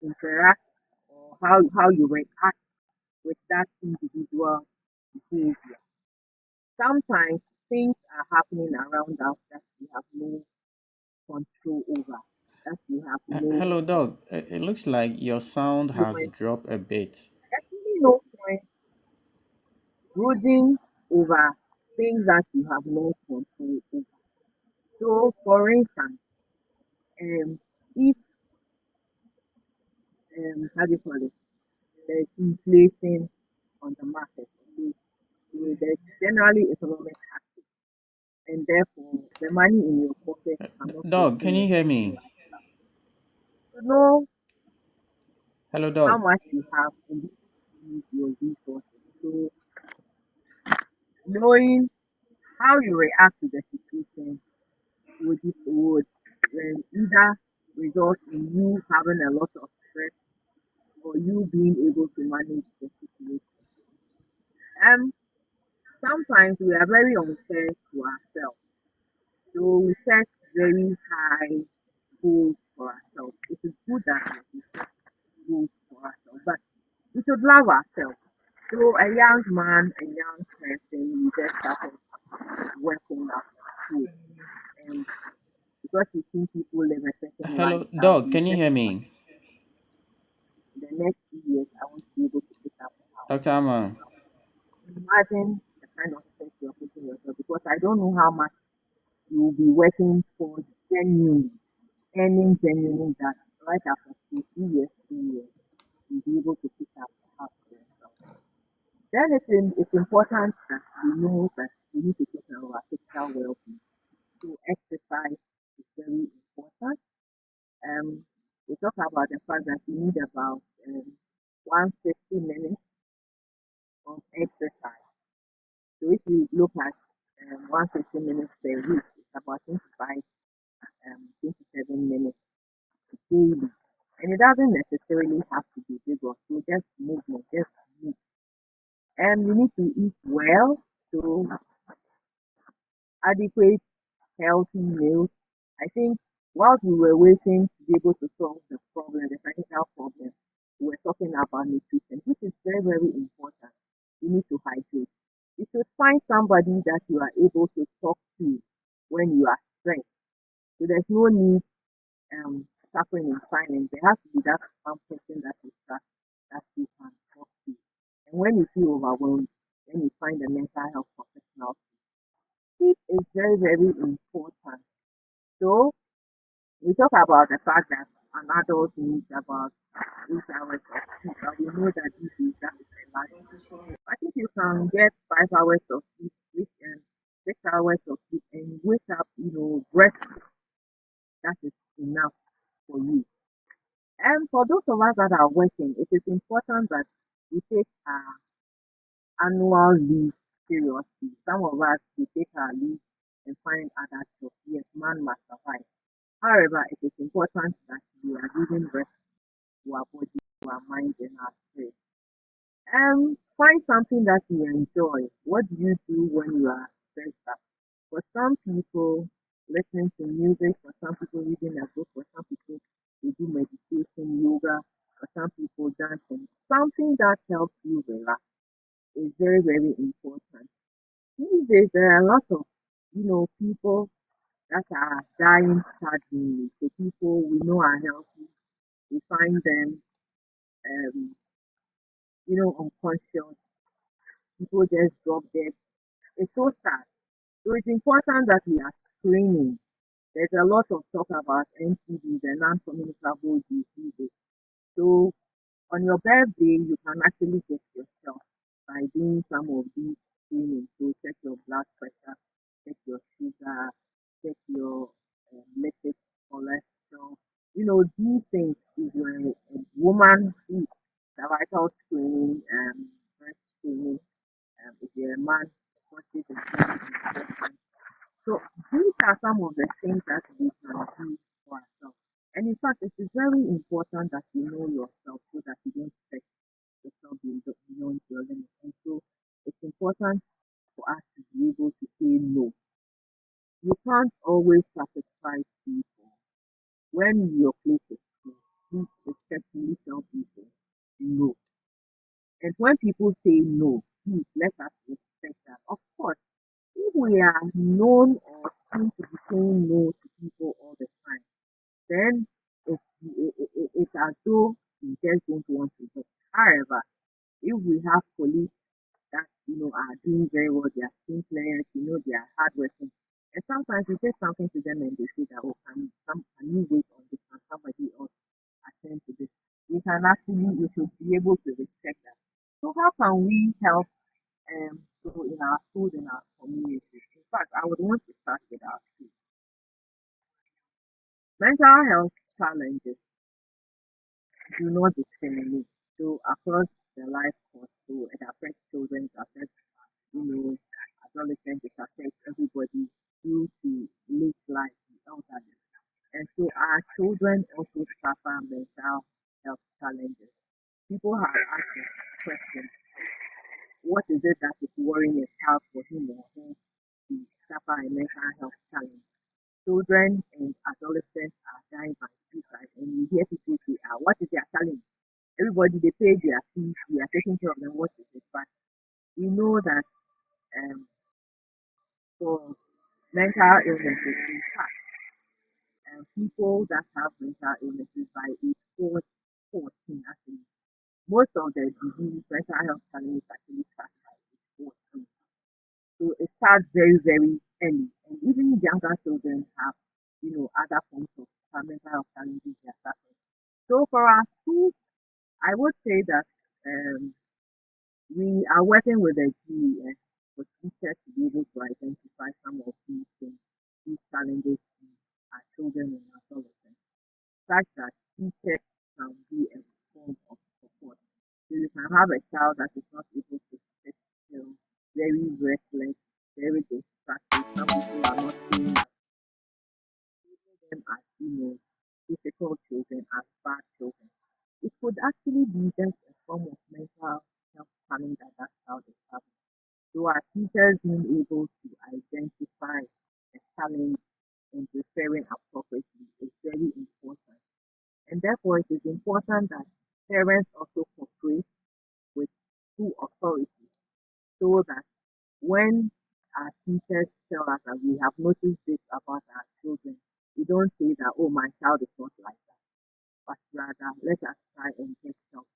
interact, or how you react with that individual behavior. Sometimes things are happening around us that we have no control over, that we have no Hello, dog. It looks like your sound has influence. dropped a bit. There's really no point brooding over things that you have no control over. So, for instance, if how do you call it? There's inflation on the market, okay? So there's generally economic hardship, and therefore the money in your pocket cannot Dog, can you sustain hear you. me? To know Hello, how dog. much you have and use your resources. So knowing how you react to the situation would either result in you having a lot of stress, or you being able to manage the situation. Um, Sometimes we are very unfair to ourselves. So we set very high goals for ourselves. It is good that we set goals for ourselves, but we should love ourselves. So a young man, a young person, you just started working at school, and because you see people live a certain Hello, lifestyle, dog, you can you just hear want me? in the next 2 years I want to be able to pick up a house. Dr. Amma. Imagine the kind of stress you're putting yourself, because I don't know how much you will be working for genuinely, earning genuinely, that right after school, 2 years, 3 years, you'll be able to pick up a house for yourself. Then it's important that we know that we need to take care of our physical well-being. So exercise is very important. Um, we talk about the fact that we need about 150 minutes of exercise. So if you look at 150 minutes per week, it's about 27 minutes daily. And it doesn't necessarily have to be big or so, just movement, just move. And you need to eat well, so adequate, healthy meals. I think whilst we were waiting to be able to solve the problem, the technical problem, we were talking about nutrition, which is very, very important. You need to hydrate. You should find somebody that you are able to talk to when you are stressed. So there's no need suffering in silence. There has to be that one person that you trust, that you can talk to. And when you feel overwhelmed, then you find a mental health professional. Sleep is very, very important. So we talk about the fact that an adult needs about 8 hours of sleep, but we know that this is that is a lot. I think you can get 5 hours of sleep, which 6 hours of sleep, and wake up, rest. That is enough for you. And for those of us that are working, it is important that we take our annual leave seriously. Some of us, we take our leave and find other jobs. Yes, man must survive. However, it is important that we are giving rest to our body, to our mind, and our spirit. Find something that you enjoy. What do you do when you are stressed out? For some people, listening to music. For some people, reading a book. For some people, they do meditation, yoga. For some people, dancing. Something that helps you relax is very, very important. These days, there are a lot of, people that are dying suddenly. So people we know are healthy, we find them, um, unconscious. People just drop dead. It's so sad. So it's important that we are screening. There's a lot of talk about NCDs and non-communicable diseases. So on your birthday, you can actually get yourself by doing some of these screenings. So check your blood pressure, check your sugar, check your lipid cholesterol. These things is when a woman who cervical screening, breast screening, if you're a man, prostate screening. So these are some of the things that we can do for ourselves. And in fact, it is very important that you know yourself so that you don't stress yourself beyond your limits. And so it's important for us to be able to say no. You can't always satisfy people. When your plate is full, please respectfully tell people no. And when people say no, please let us respect that. Of course, if we are known or seem to be saying no to people all the time, then it's as though we just don't want to do. However, if we have colleagues that are doing very well, they are team players, they are hardworking, and sometimes we say something to them and they say that, oh, can you wait on this, can somebody else attend to this? We should be able to respect that. So how can we help so in our schools, in our communities? In fact, I would want to start with our schools. Mental health challenges do not discriminate. So across the life course, so it affects children, it affects you know adolescents, it affects everybody due to late life, the elderly. And so our children also suffer mental health challenges. People have asked the question, what is it that is worrying a child for him or her to suffer a mental health challenge? Children and adolescents are dying by suicide, and you hear people say, what is their challenge? Everybody, they pay their fees, we are taking care of them, what is it? But we know that um, for mental illnesses, in fact, people that have mental illnesses by age 14, actually, most of the disease, mental health challenges actually start by age 14. So it starts very, very early. And even younger children have, other forms of mental health challenges they are suffering. So for our schools, I would say that um, we are working with the GES for teachers to be able to identify some of these things, these challenges in our children and adolescents, such that teachers can be a form of support. So you can have a child that is not able to sit still, very restless, very distracted. Some people are not saying that them as difficult children, as bad children. It could actually be just a form of mental health challenge that that child is having. So our teachers being able to identify the challenge and referring appropriately is very important. And therefore, it is important that parents also cooperate with school authorities so that when our teachers tell us that we have noticed this about our children, we don't say that, oh, my child is not like that, but rather let us try and get help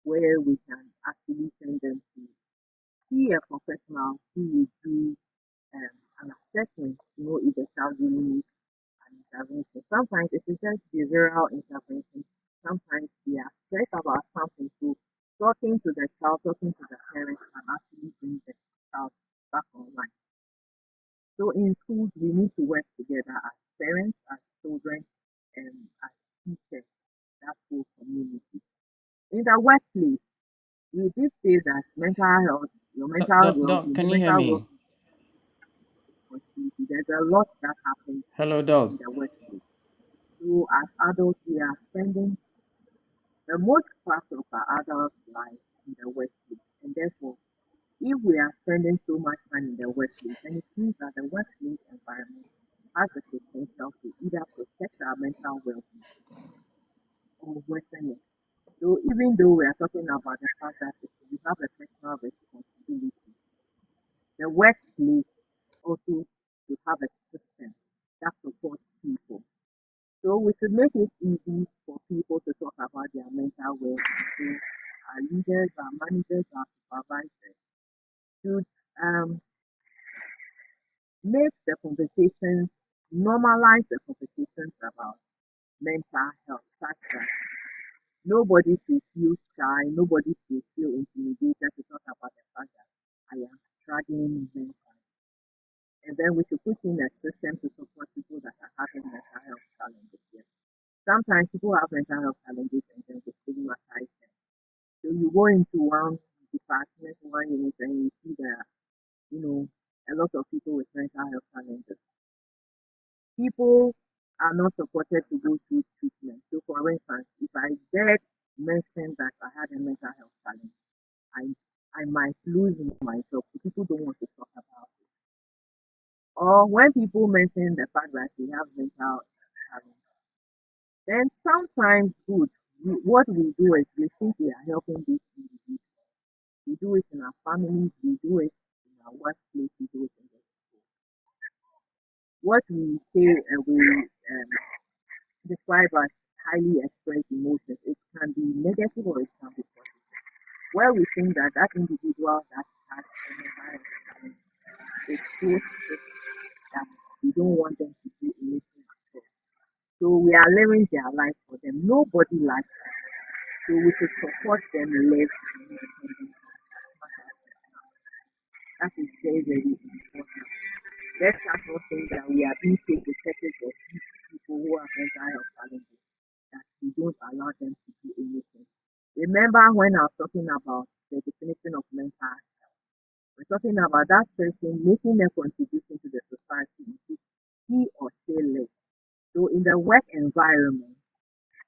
where we can actually send them to see a professional who will do an assessment to know if the child really needs an intervention. Sometimes it is just behavioral intervention. Sometimes we are stressed about something. So talking to the child, talking to the parents can actually bring the child back online. So in schools, we need to work together as parents, as children, and as teachers, that whole community. In the workplace, we did say that mental health, your mental Dog, well-being, the can you hear mental me? well-being is responsibility. There's a lot that happens Hello, dog. in the workplace. So as adults, we are spending the most part of our adult life in the workplace. And therefore, if we are spending so much time in the workplace, then it means that the workplace environment has the potential to either protect our mental well-being or worsen it. So even though we are talking about the fact that we have a personal responsibility, the workplace also should have a system that supports people. So we should make it easy for people to talk about their mental well-being. So our leaders, our managers, our supervisors should make the conversations normalize the conversations about mental health such that nobody should feel shy, nobody should feel intimidated to talk about the fact that I am struggling mentally. And then we should put in a system to support people that are having mental health challenges. Yes. Sometimes people have mental health challenges and then we stigmatize them. So you go into one department, one unit, and you see that, you know, a lot of people with mental health challenges. People are not supported to go through treatment. So for instance, if I did mention that I had a mental health challenge, I I might lose my job. So people don't want to talk about it. Or when people mention the fact that they have mental challenge, then sometimes good. What we do is we think we are helping these individuals. We do it in our families, we do it in our workplace, we do it in the school. What we say we describe as highly expressed emotions, it can be negative or it can be positive. Where we think that that individual that has a mental health challenge is so sick that we don't want them to do anything at all. So we are living their life for them. Nobody likes that. So we should support them live independently. That is very, very important. Let's not think that we are being so protected of these people who have mental health challenges that we don't allow them to do anything. Remember when I was talking about the definition of mental health, we're talking about that person making a contribution to the society in which he or she lives. So in the work environment,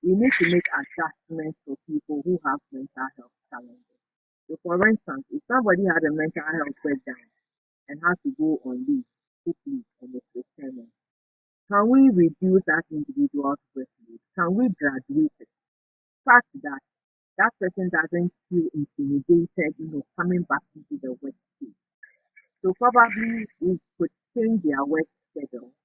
we need to make adjustments for people who have mental health challenges. So for instance, if somebody had a mental health breakdown and has to go on leave, sick leave, and is returning, can we reduce that individual's workload? Can we graduate it such that that person doesn't feel intimidated, coming back into the workplace? So probably we could change their work schedule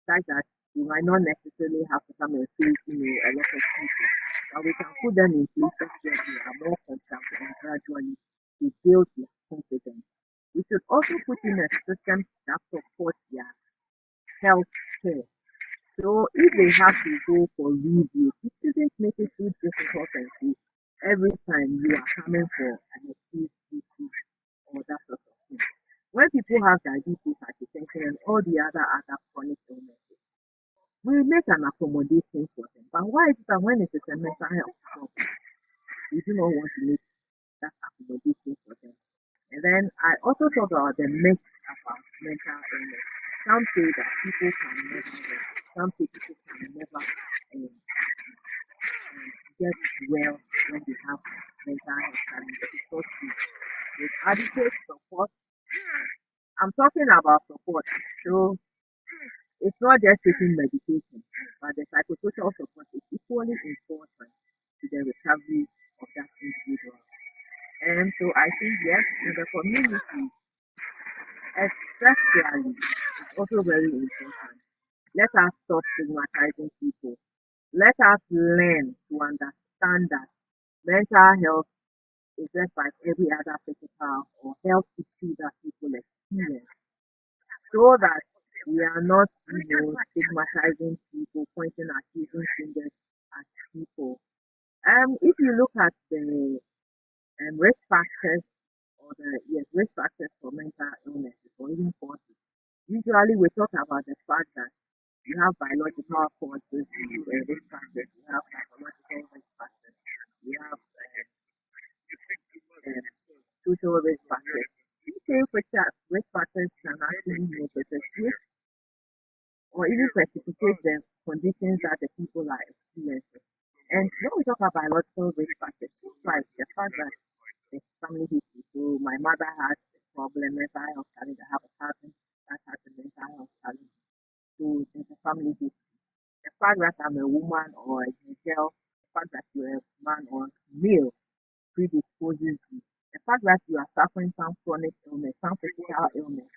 such that we might not necessarily have to come and face, a lot of people, but we can put them in places where they are more comfortable and gradually to build their confidence. We should also put in a system that supports their health care. So if they have to go for review, it shouldn't make it too difficult and say every time you are coming for an acute issue or that sort of thing. When people have diabetes, hypertension, and all the other chronic illnesses, we make an accommodation for them. But why is it that when it is a mental health problem, we do not want to make that accommodation for them? And then I also talk about the myth about mental illness. Some say that people can never rest. Some say people can never get well when they have mental health challenges. It's not true. With adequate support, I'm talking about support. So it's not just taking medication, but the psychosocial support is equally important to the recovery of that individual. And so I think yes, in the community, especially, it's also very important. Let us stop stigmatizing people. Let us learn to understand that mental health is just like every other physical or health issue that people experience, so that we are not, stigmatizing people, pointing accusing fingers at people. If you look at the risk factors or the yes risk factors for mental illnesses or even causes, usually we talk about the fact that you have biological causes, risk factors, you have psychological risk factors, you have social risk factors. These same risk factors can actually perpetuate or even precipitate the conditions that the people are experiencing. And when we talk about biological risk factors, it's like the fact that the family history. So my mother has a problem, mental health challenge. I have a cousin that has a mental health challenge. So there's a family history. The fact that I'm a woman or a girl, the fact that you're a man or male predisposes you. The fact that you are suffering some chronic illness, some physical illness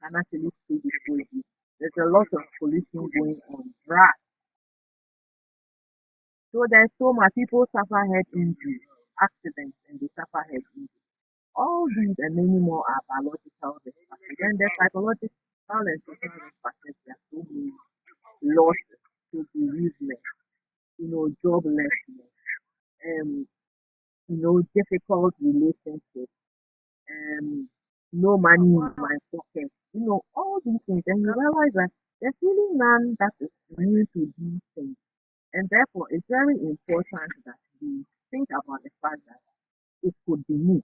can actually predispose you. There's a lot of pollution going on. Drugs. So there's so much people suffer head injury, accidents, and they suffer head injury. All these and many more are biological risk factors. Then there's psychological and social risk factors. There are so many. losses, to bereavement, joblessness, um, difficult relationships, no money in my pocket, all these things. And you realize that there's really none that is new to these things. And therefore, it's very important that we think about the fact that it could be me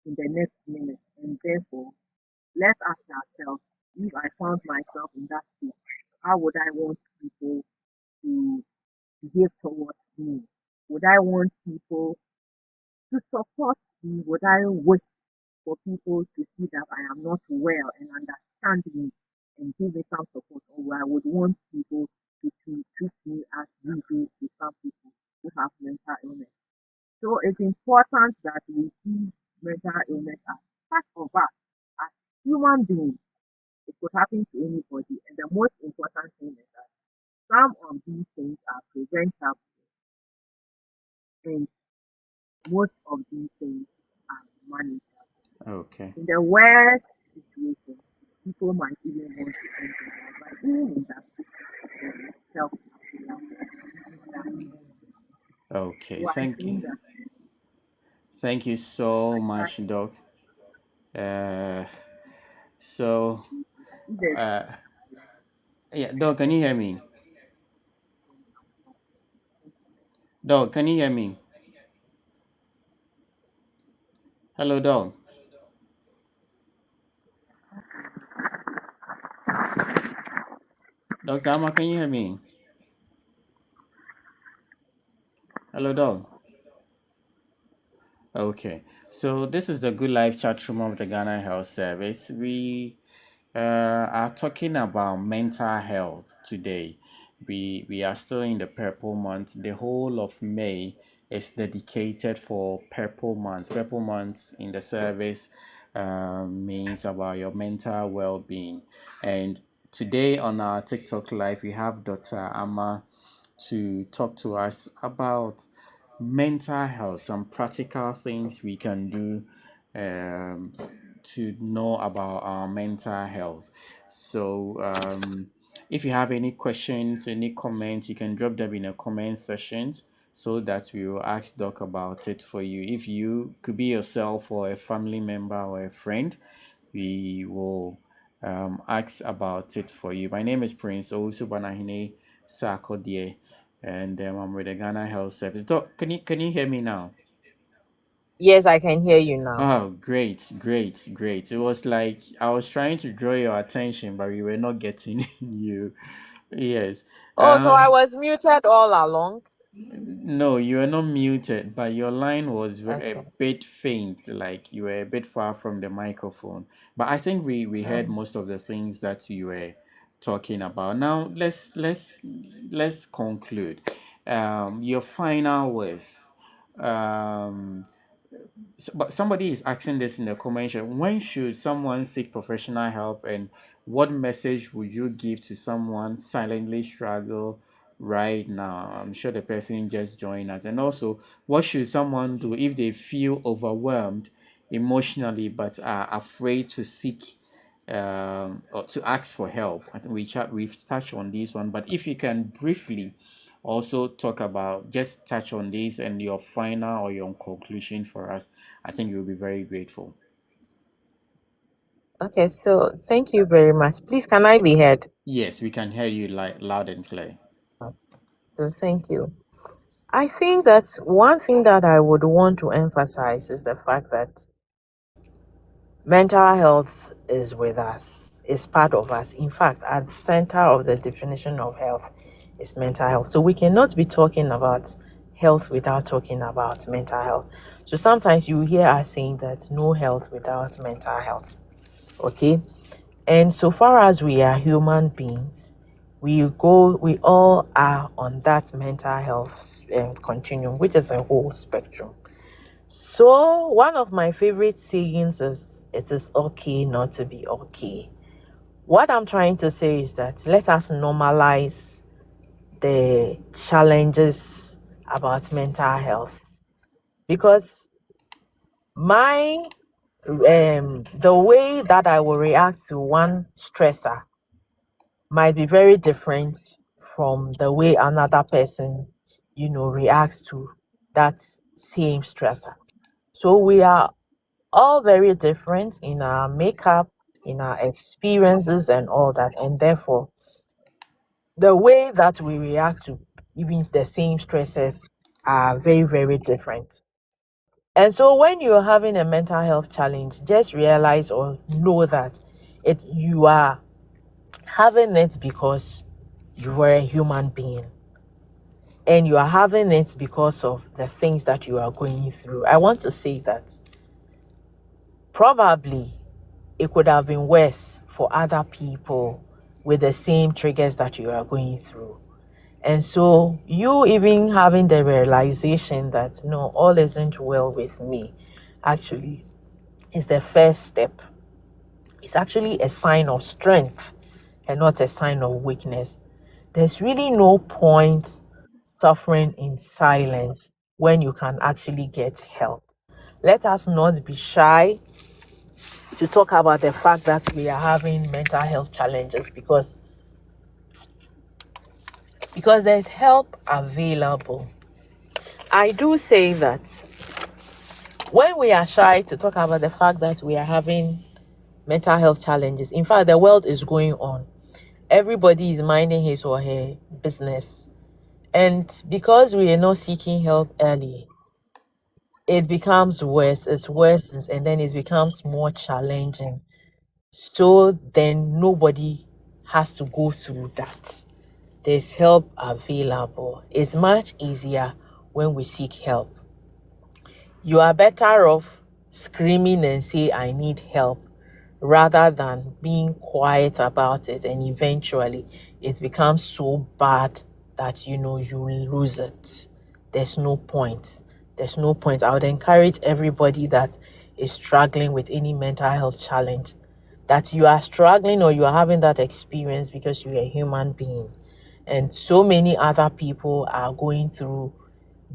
in the next minute. And therefore, let's ask ourselves, if I found myself in that state, how would I want people to behave towards me? Would I want people to support me? Would I wish for people to see that I am not well and understand me and give me some support? Or I would want people to treat me as we do to some people who have mental illness. So it's important that we see mental illness as part of us, as human beings. It could happen to anybody. And the most important thing is that some of these things are preventable and most of these things are manageable. Okay. In the worst situation, people might even want to end their life, but even in that situation, self Okay. So I Thank you. think that Thank you so I try much, Doc. Uh, so, if there's uh, yeah, Doc, can you hear me? Doc, can you hear me? Hello, Doc. Dr. Amma, can you hear me? Hello, Doc. Okay. So this is the Good Life chat room of the Ghana Health Service. We are talking about mental health today. We are still in the Purple Month. The whole of May is dedicated for Purple Month. Purple Month in the service means about your mental well-being. And today on our TikTok live, we have Dr. Amma to talk to us about mental health, some practical things we can do um, to know about our mental health. So, if you have any questions, any comments, you can drop them in the comment sections so that we will ask Doc about it for you. If you could be yourself or a family member or a friend, we will ask about it for you. My name is Prince Owusu Banahine Sarkodie, and I'm with the Ghana Health Service. Doc, can you hear me now? Yes, I can hear you now. Oh, great, great, great. It was like I was trying to draw your attention, but we were not getting you. Yes. Oh, so I Um, was muted all along. no, you were not muted, but your line was a Okay. bit faint, like you were a bit far from the microphone. But I think we heard Um, most of the things that you were talking about. Now let's conclude. Your final words. Um, but somebody is asking this in the comment section. When should someone seek professional help, and what message would you give to someone silently struggle right now? I'm sure the person just joined us. And also, what should someone do if they feel overwhelmed emotionally but are afraid to seek or to ask for help? I think we've touched on this one, but if you can briefly also talk about, just touch on this and your final or your conclusion for us, I think you'll be very grateful. okay, so thank you very much. Please, can I be heard? Yes, we can hear you loud and clear. So thank you. I think that one thing that I would want to emphasize is the fact that mental health is with us, is part of us. In fact, at the center of the definition of health is mental health. So we cannot be talking about health without talking about mental health. So sometimes you hear us saying that no health without mental health. Okay. And so far as we are human beings, we all are on that mental health continuum, which is a whole spectrum. So one of my favorite sayings is, it is okay not to be okay. What I'm trying to say is that let us normalize the challenges about mental health, because my the way that I will react to one stressor might be very different from the way another person, reacts to that same stressor. So we are all very different in our makeup, in our experiences, and all that. And therefore, the way that we react to even the same stresses are very, very different. And so when you're having a mental health challenge, just realize or know that you are having it because you are a human being, and you are having it because of the things that you are going through. I want to say that probably it could have been worse for other people with the same triggers that you are going through. And so you even having the realization that no, all isn't well with me, actually is the first step. It's actually a sign of strength and not a sign of weakness. There's really no point suffering in silence when you can actually get help. Let us not be shy to talk about the fact that we are having mental health challenges, because there's help available. I do say that when we are shy to talk about the fact that we are having mental health challenges, in fact, the world is going on. Everybody is minding his or her business. And because we are not seeking help early, it becomes worse, it's worse, and then it becomes more challenging. So then nobody has to go through that. There's help available. It's much easier when we seek help. You are better off screaming and say, I need help, rather than being quiet about it and eventually it becomes so bad that you lose it. There's no point. There's no point. I would encourage everybody that is struggling with any mental health challenge, that you are struggling or you are having that experience because you're a human being. And so many other people are going through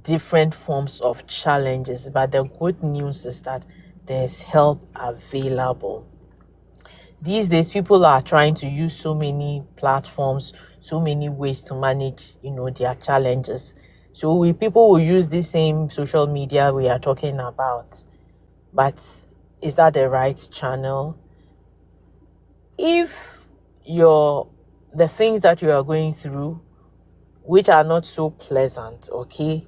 different forms of challenges. But the good news is that there's help available. These days, people are trying to use so many platforms, so many ways to manage, their challenges. So people will use the same social media we are talking about. But is that the right channel? If the things that you are going through, which are not so pleasant, okay,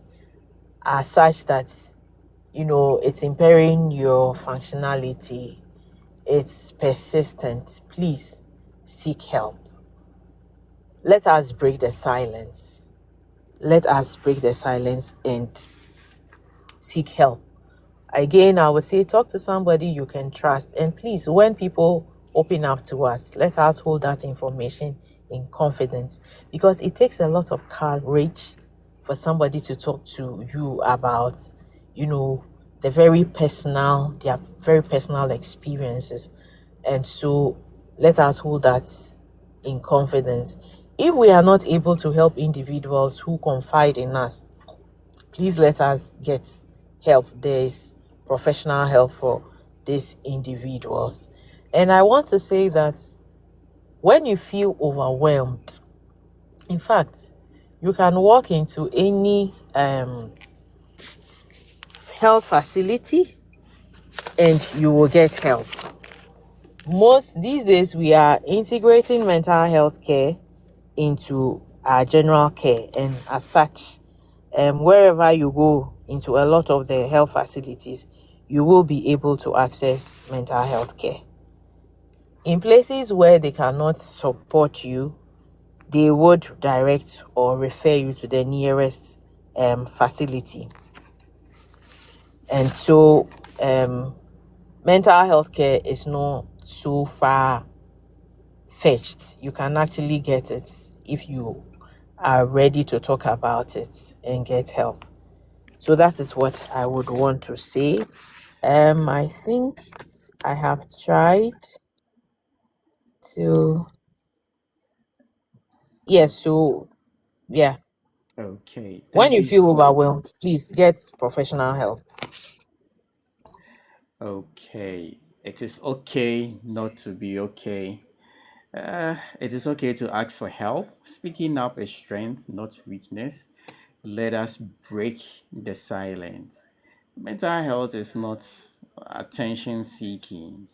are such that it's impairing your functionality, it's persistent, please seek help. Let us break the silence. Let us break the silence and seek help. Again, I would say talk to somebody you can trust. And please, when people open up to us, let us hold that information in confidence, because it takes a lot of courage for somebody to talk to you about, the their very personal experiences. And so let us hold that in confidence. If we are not able to help individuals who confide in us, please let us get help. There is professional help for these individuals. And I want to say that when you feel overwhelmed, in fact, you can walk into any health facility and you will get help. Most these days, we are integrating mental health care into our general care, and as such, wherever you go into a lot of the health facilities, you will be able to access mental health care. In places where they cannot support you, they would direct or refer you to the nearest facility. And so mental health care is not so far fetched. You can actually get it if you are ready to talk about it and get help. So that is what I would want to say. I think I have tried to, yes, so yeah. Okay, When thank you you. feel overwhelmed, please get professional help. Okay, it is okay not to be okay. It is okay to ask for help. Speaking up is strength, not weakness. Let us break the silence. Mental health is not attention seeking.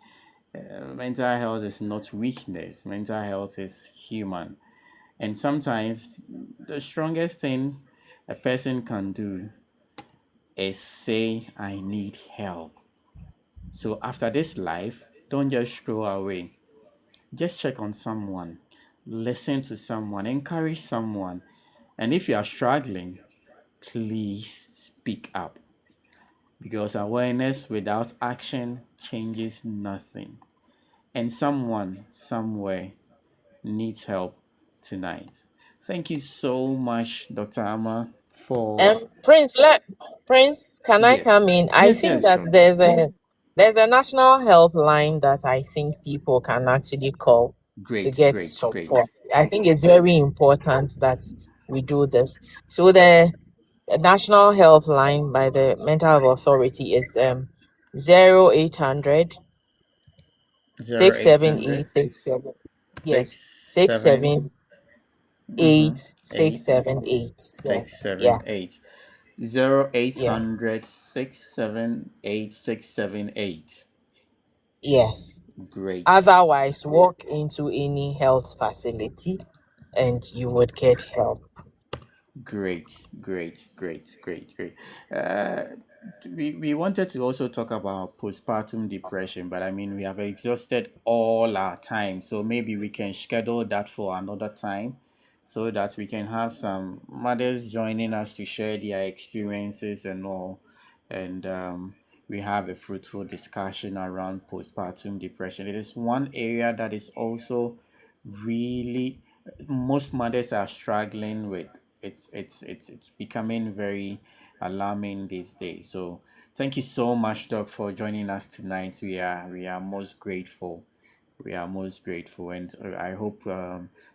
Mental health is not weakness. Mental health is human. And sometimes the strongest thing a person can do is say, I need help. So after this life, don't just throw away. Just check on someone, listen to someone, encourage someone. And if you are struggling, please speak up because awareness without action changes nothing. And someone, somewhere, needs help tonight. Thank you so much, Dr. Amma, for. Prince, Prince, can I Yes. come in? I Yes, think yes, that sure. there's a national helpline that I think people can actually call to Great, get great, great. support. I think it's very important that we do this. So the national helpline by the Mental Health Authority is 0800 0800 Yes, 67 8 Yeah, six seven yeah, eight zero eight yeah, hundred 678 678. yes. Great. Otherwise, walk into any health facility and you would get help. Great, great, great, great, great. Uh, we wanted to also talk about postpartum depression, but I mean, we have exhausted all our time. So maybe we can schedule that for another time so that we can have some mothers joining us to share their experiences and all. And we have a fruitful discussion around postpartum depression. It is one area that is also really most mothers are struggling with. It's becoming very alarming these days. So thank you so much, Doc, for joining us tonight. We are most grateful. We are most grateful, and I hope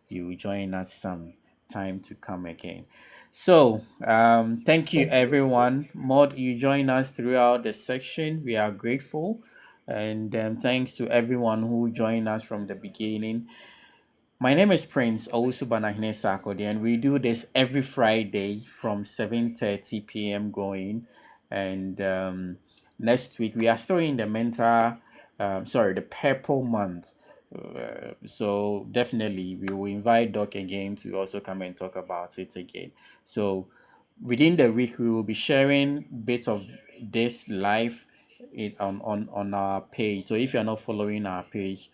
you will join us some time to come again. So thank you everyone. Maud, you join us throughout the section. We are grateful, and thanks to everyone who joined us from the beginning. My name is Prince Owusubanahine Sakode, and we do this every Friday from 7:30 p.m. going. And next week we are still in the the Purple Month. So definitely we will invite Doc again to also come and talk about it again. So within the week we will be sharing bits of this live on our page. So if you're not following our page,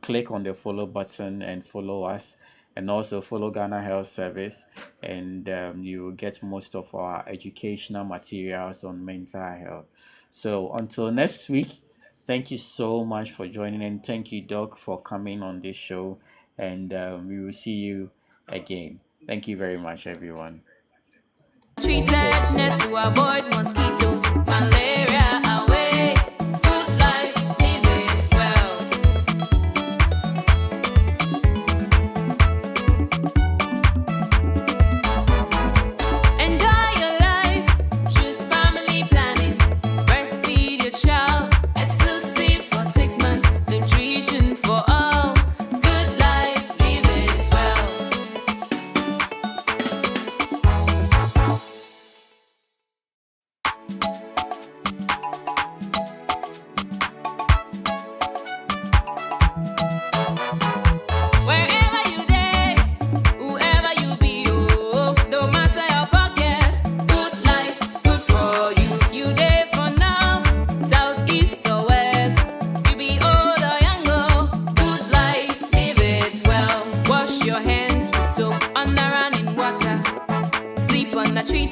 click on the follow button and follow us, and also follow Ghana Health Service, and you will get most of our educational materials on mental health. So until next week, thank you so much for joining, and thank you, Doc, for coming on this show, and we will see you again. Thank you very much, everyone. Treated net to avoid mosquitoes, malaria away. Good life, live it well. Enjoy your life, choose family planning, breastfeed your child, exclusive for 6 months, nutrition for all. Good life, live it well. Wherever you day, whoever you be, oh, no matter your pocket, good life, good for you. You day for now, south, east or west. You be old or young, oh, good life, live it well. Wash your hands with soap under running water. Sleep on the tree.